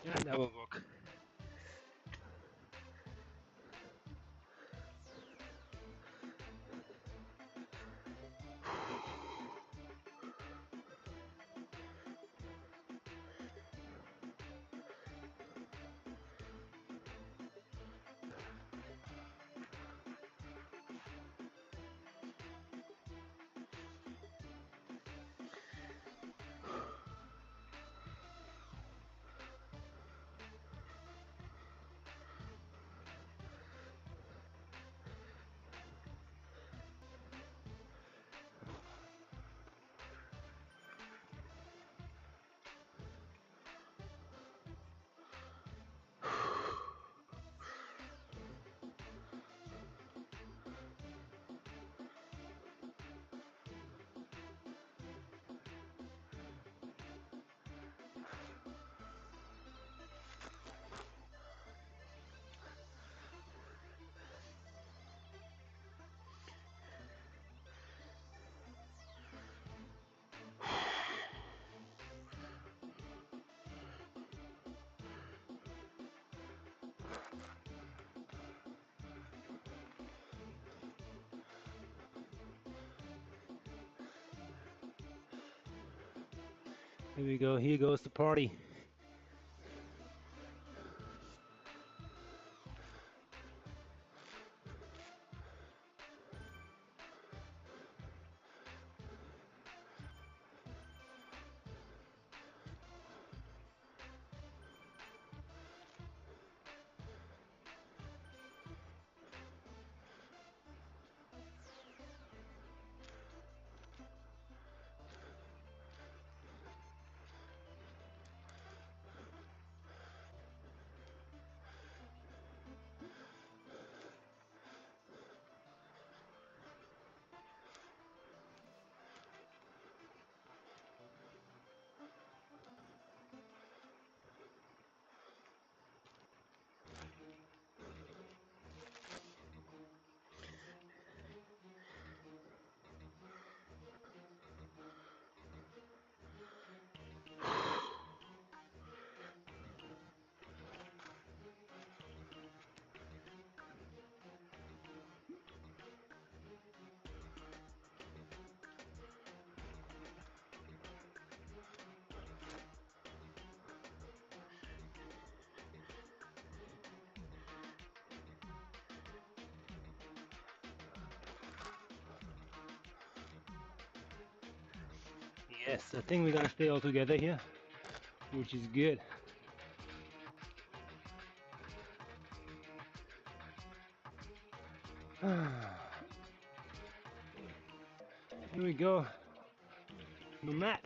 Yeah, that will work. Here we go. Here goes the party. Yes, I think we're gonna stay all together here, which is good. Here we go. Matt,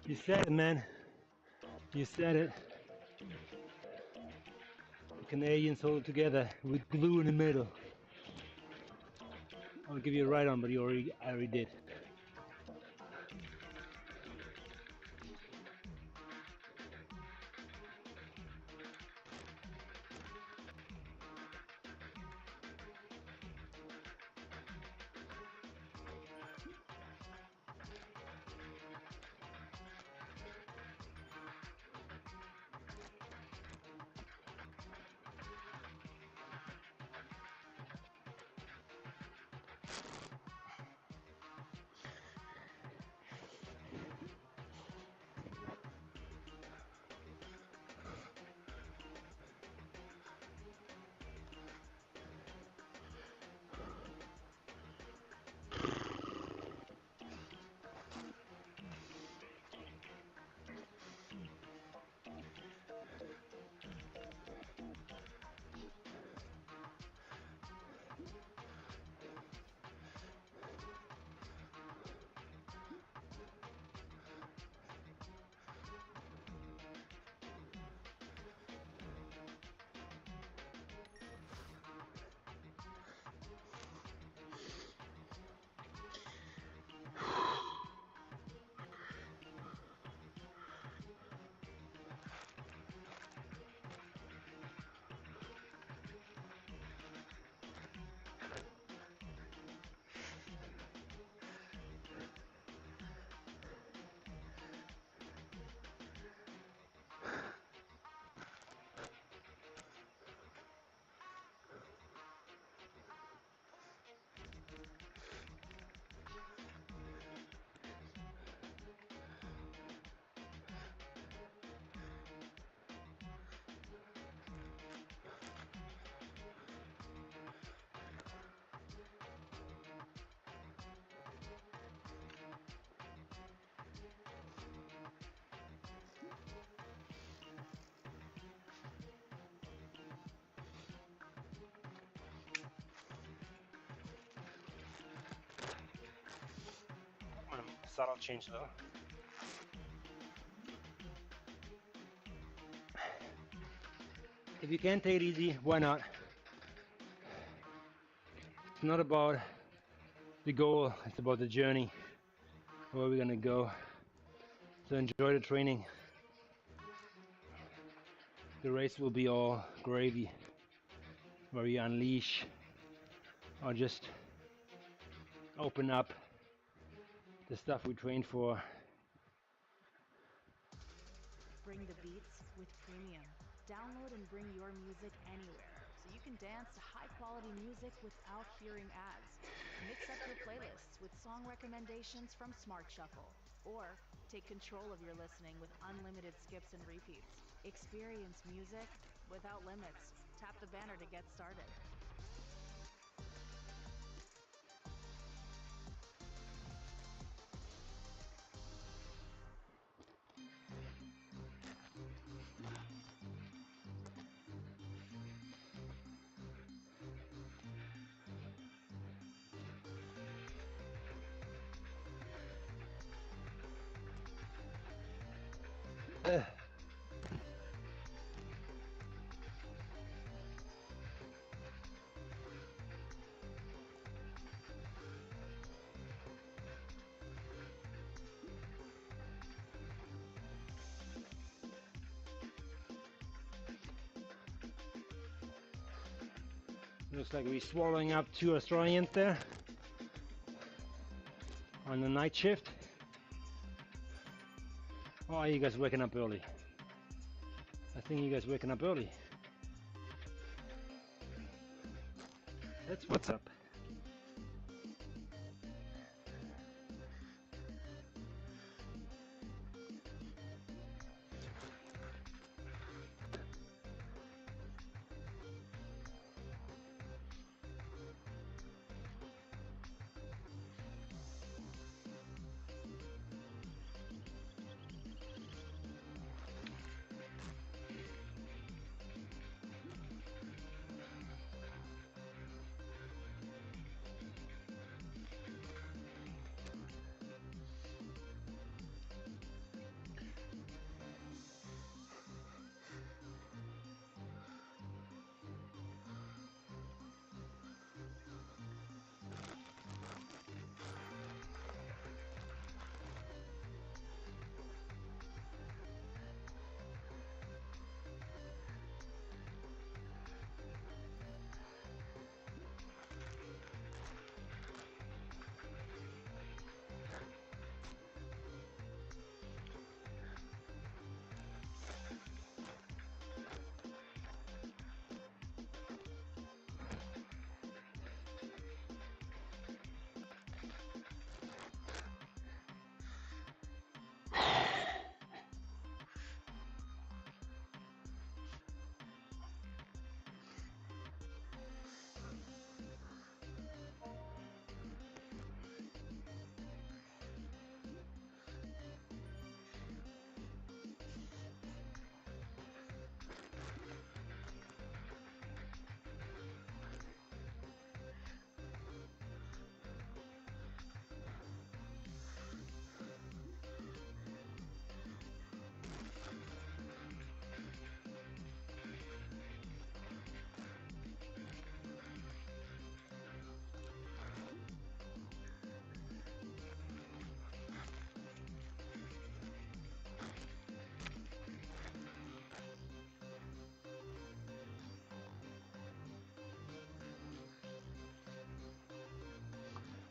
you said it, man. You said it. The Canadians hold together with glue in the middle. I'll give you a right on, but I already did. subtle change though. If you can take it easy, why not? It's not about the goal, it's about the journey, where we're gonna go. So enjoy the training. The race will be all gravy, where you unleash or just open up the stuff we trained for. Bring the beats with premium. Download and bring your music anywhere, so you can dance to high-quality music without hearing ads. Mix up your playlists with song recommendations from Smart Shuffle, or take control of your listening with unlimited skips and repeats. Experience music without limits. Tap the banner to get started. Looks like we're swallowing up 2 Australians there on the night shift. Oh, are you guys waking up early? I think you guys waking up early. That's what's up.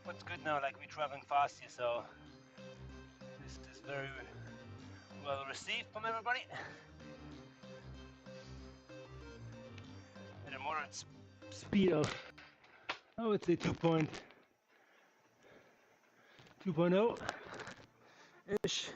What's good now, like we're traveling fast here, so this is very well received from everybody. At a moderate speed of, I would say 2.0 ish.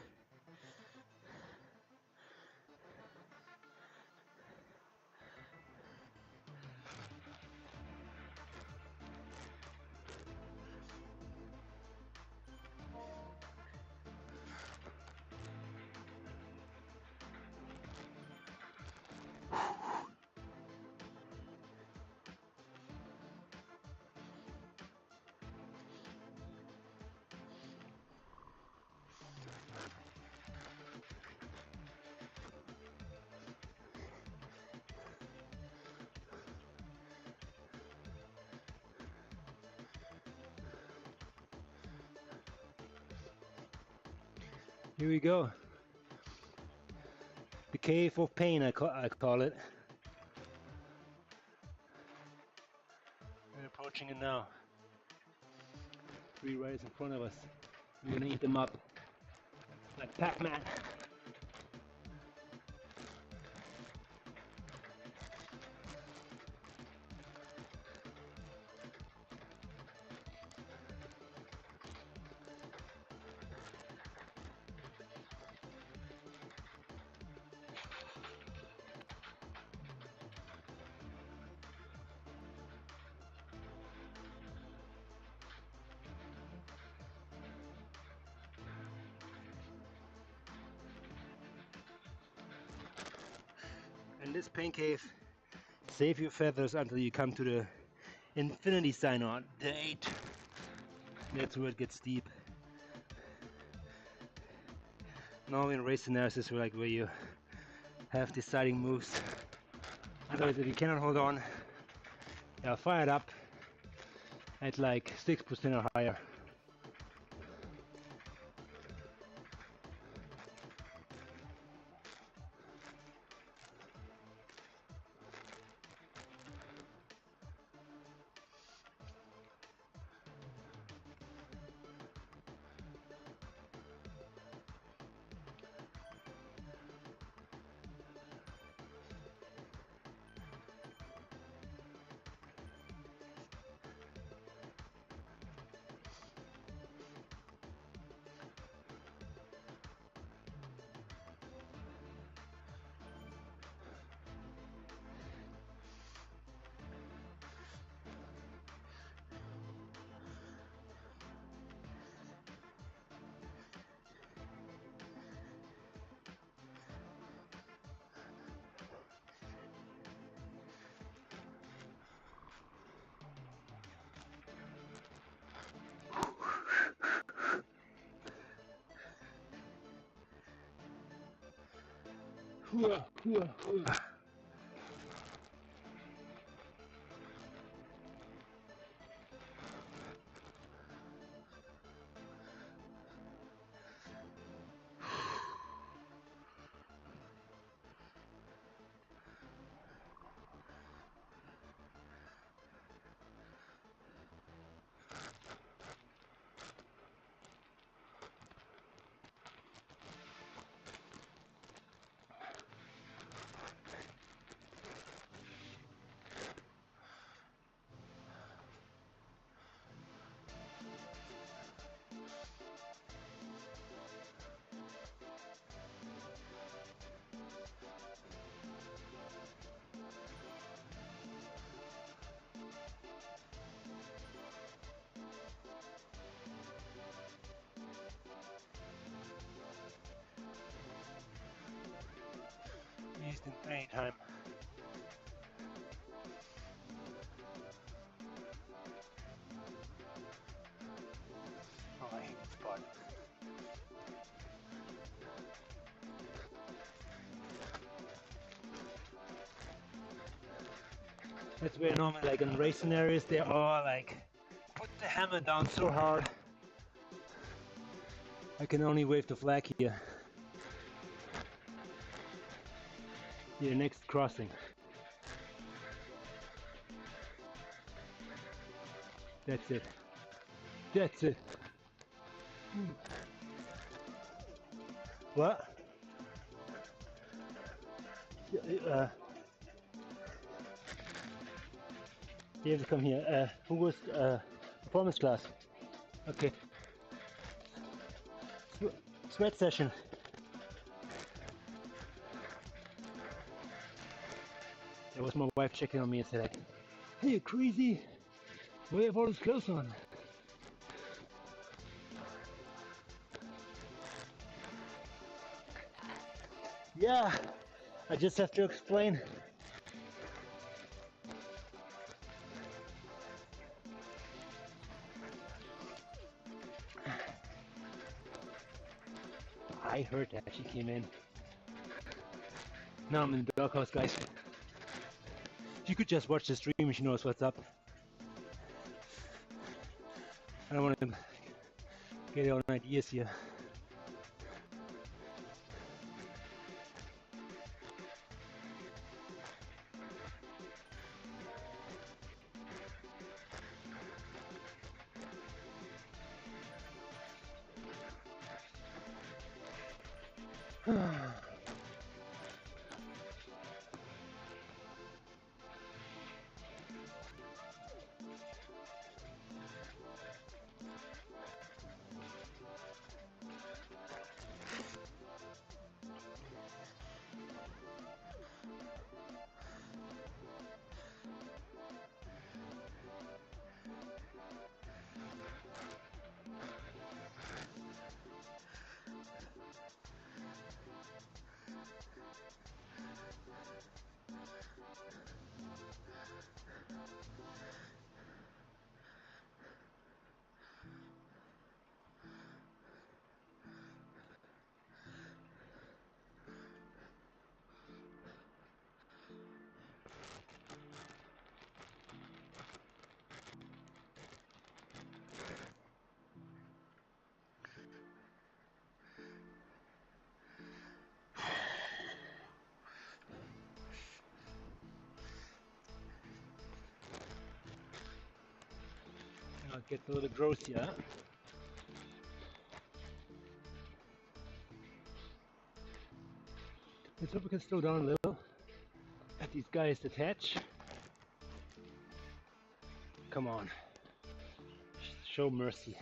Here we go. The cave of pain, I call it. We're approaching it now. 3 riders in front of us. We're gonna eat them up. Like Pac-Man. And this pain cave, save your feathers until you come to the infinity sign on the 8. That's where it gets deep. Normally in race scenarios where you have deciding moves. Otherwise, if you cannot hold on, fire it up at like 6% or higher. Used in any time. Oh, I hate this spot. That's where normally, like in race scenarios, they all like put the hammer down so hard. I can only wave the flag here. Your next crossing. That's it. That's it. What? You have to come here. Who was performance class? Okay. Sweat session. There was my wife checking on me and said, like, "Hey, you crazy? Why you have all those clothes on?" Yeah, I just have to explain. I heard that she came in. Now I'm in the doghouse, guys. You could just watch the stream, she knows what's up. I don't want to get all ideas here. Now it gets a little gross, yeah. Let's hope we can slow down a little. Let these guys detach. Come on. Show mercy.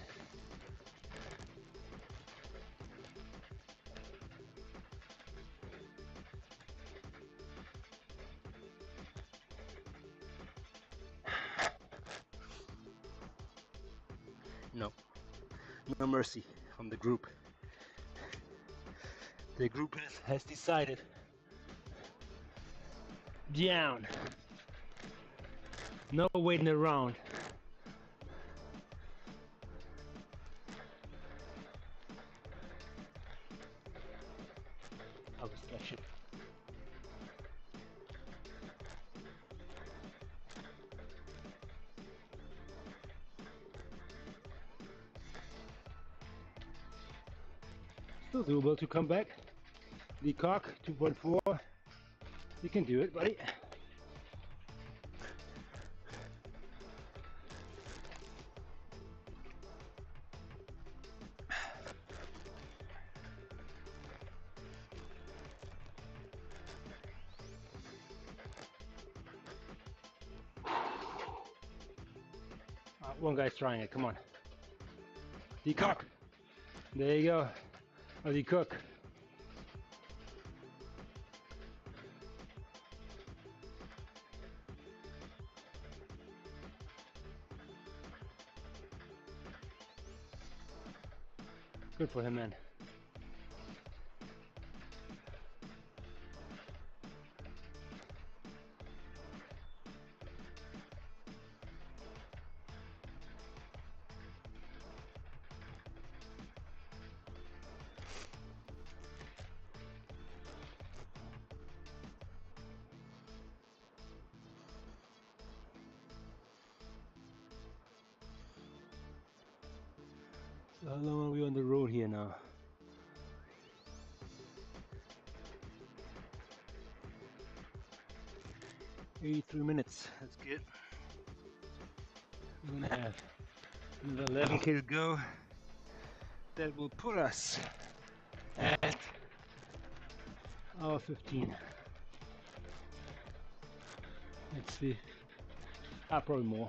No. No mercy from the group. The group has decided. Down. No waiting around. I was that shit. Still doable to come back. The cock 2.4. You can do it, buddy. One guy's trying it. Come on. The cock. There you go. Or the cook. Good for him, man. So how long are we on the road here now? 83 minutes. That's good. We're gonna have another 11k to go. That will put us at hour 15. Let's see. Probably more.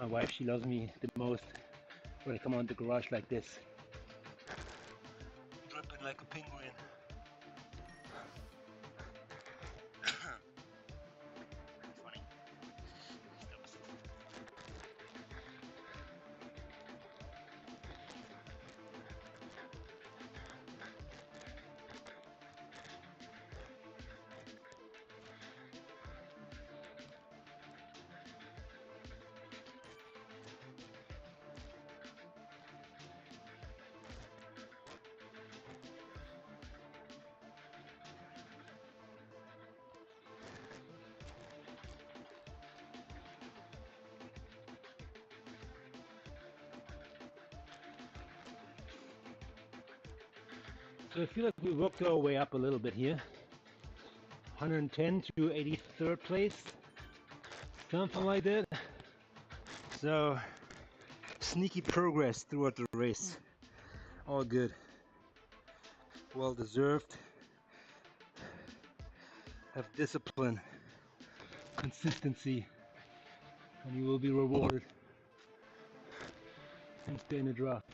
My wife, she loves me the most when I come out the garage like this. Dripping like a penguin. Funny. So I feel like we worked our way up a little bit here. 110 to 83rd place, something like that. So sneaky progress throughout the race. All good. Well deserved. Have discipline, consistency, and you will be rewarded. And stay in the draft.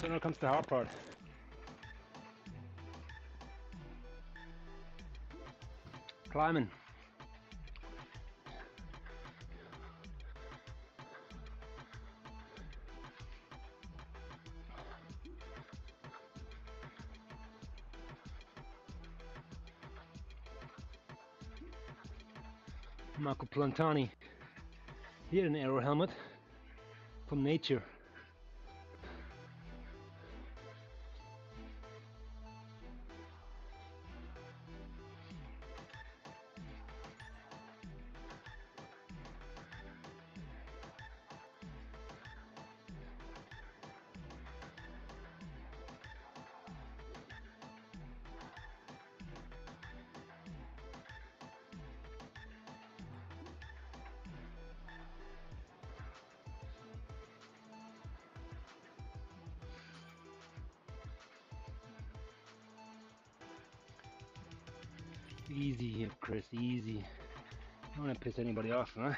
So now comes the hard part. Climbing. Marco Plantani. He had an aero helmet from nature. Easy here, Chris, easy. Don't want to piss anybody off, huh?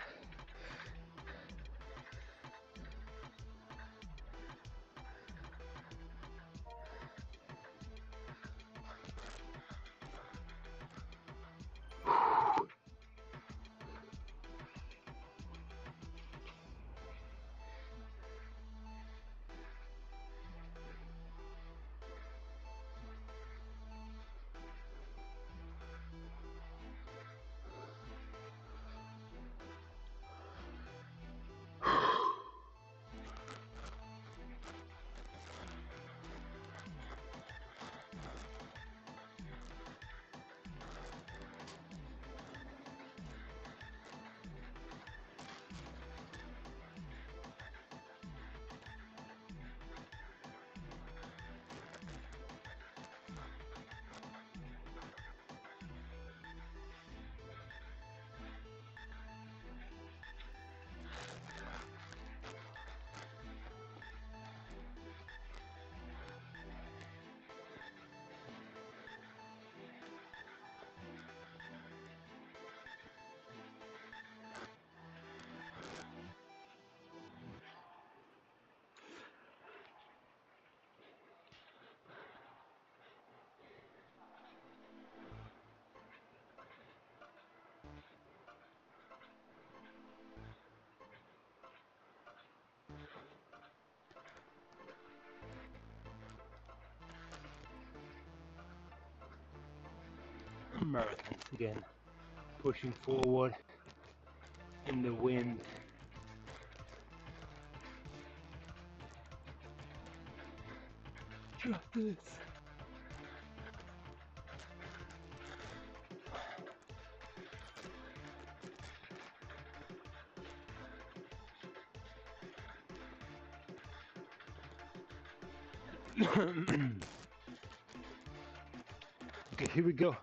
Americans again, pushing forward in the wind. Justice. Okay, here we go.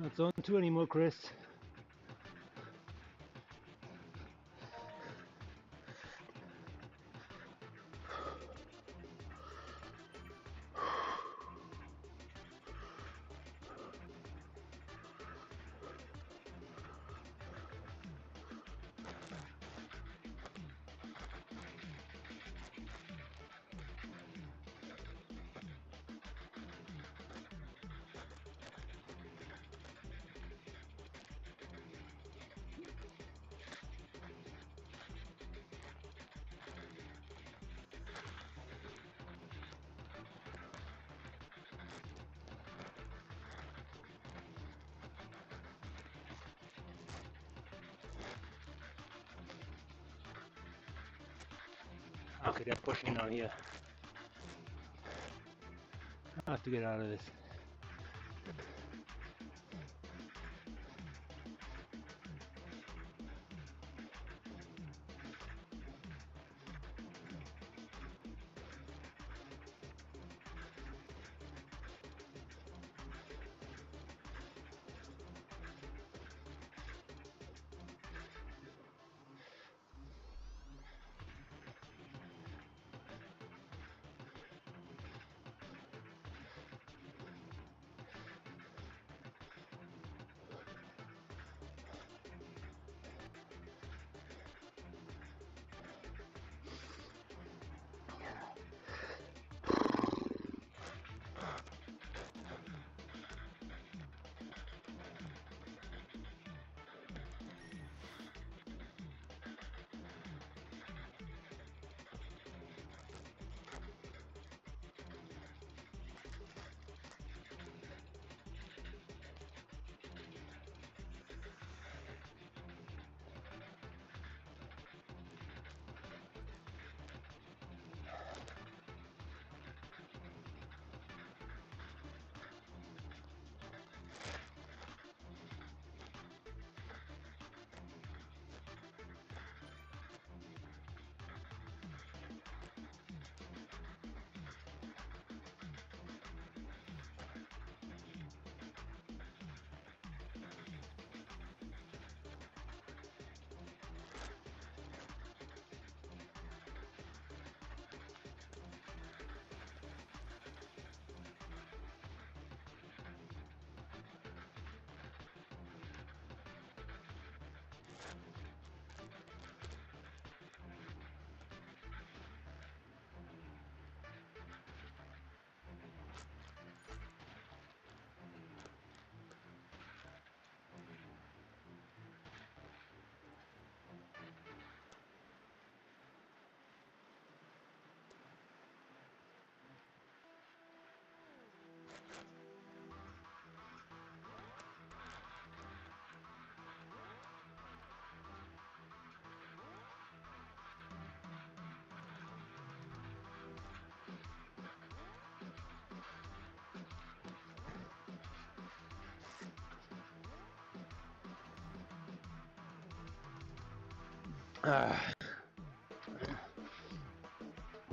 Not zone 2 anymore, Chris. Okay, they're pushing on here. I have to get out of this.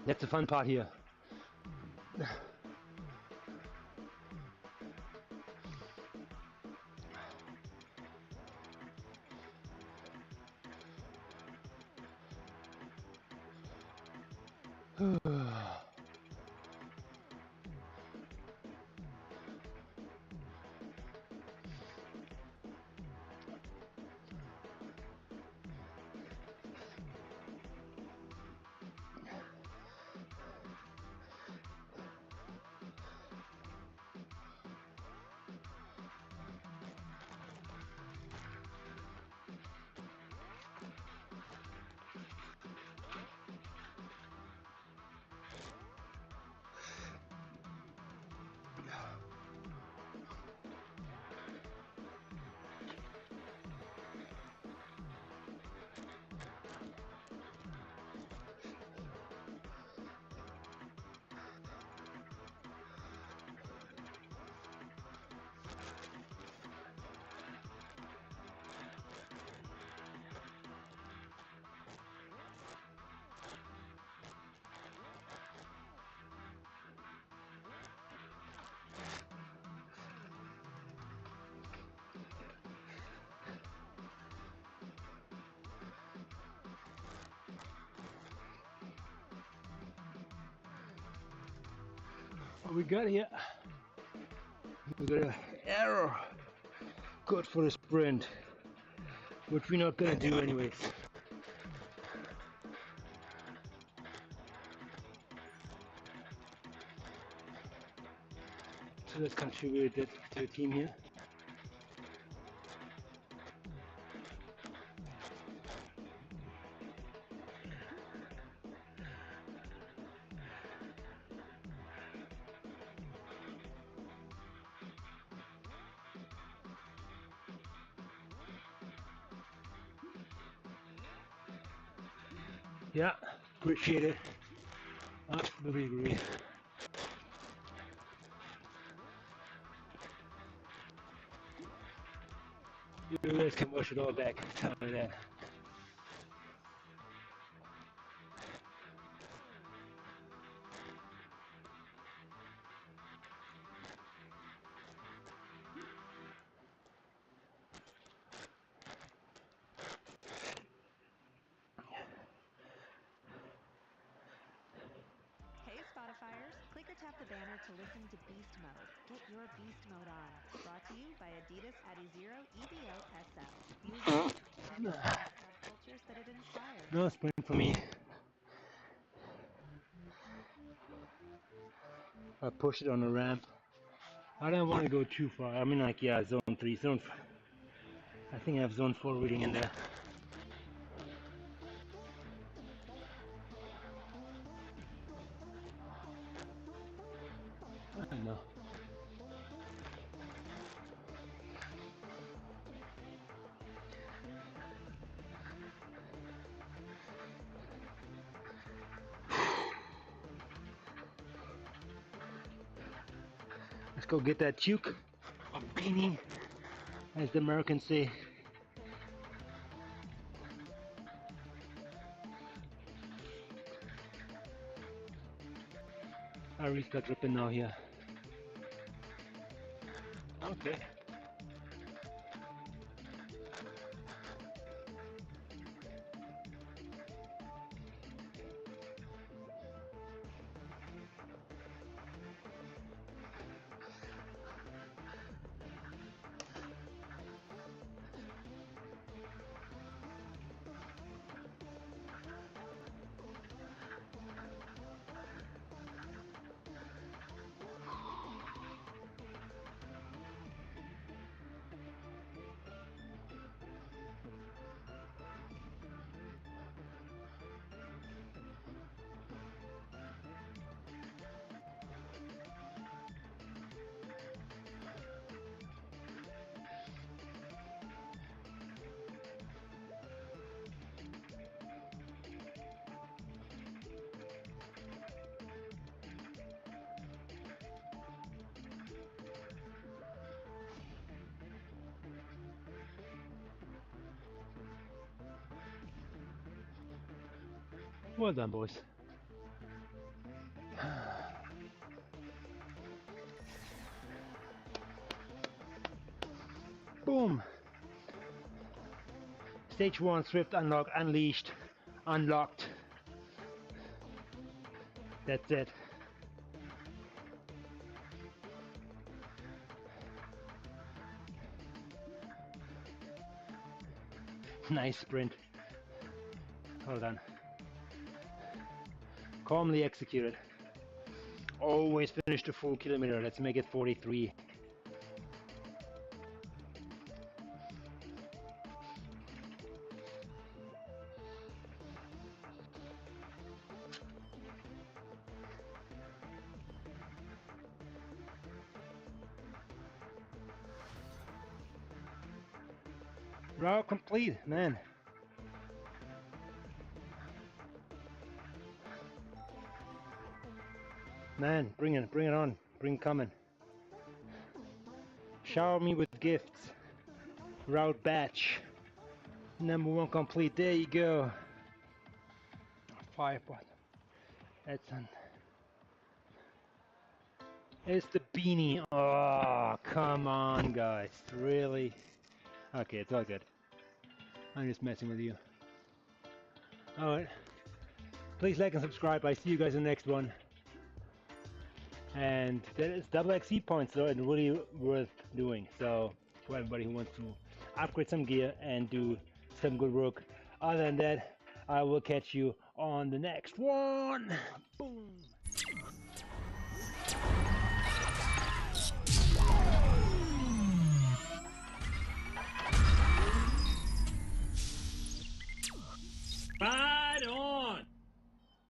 That's the fun part here. What we got here? We got an arrow. Good for the sprint, which we're not gonna do anyways. So let's contribute that to the team here. Yeah, appreciate it. Absolutely agree. You guys can wash it all back. Tell me that. Hey Spotifyers, click or tap the banner to listen to Beast Mode. Get your Beast Mode on. Brought to you by Adidas Adizero EVO SL. Music, trends, and subcultures that it inspires. No sprint for me. I push it on the ramp. I don't want to go too far. I mean, like, yeah, zone 3, zone 4. I think I have zone 4 reading in there. I don't know. Let's go get that toque, or beanie, as the Americans say. I really start dripping now here. Okay. Well done, boys. Boom. Stage 1 Zwift unlocked, unleashed, unlocked. That's it. Nice sprint. Hold on. Calmly executed. Always finish the full kilometer. Let's make it 43. Route complete, man. Man, bring it on, bring it coming. Shower me with gifts. Route batch. Number 1 complete, there you go. 5 what? That's on. It's the beanie. Oh, come on, guys. Really? Okay, it's all good. I'm just messing with you. Alright. Please like and subscribe. I see you guys in the next one. And that is double XP points, though, and really worth doing. So, for everybody who wants to upgrade some gear and do some good work. Other than that, I will catch you on the next one. Boom. Bye.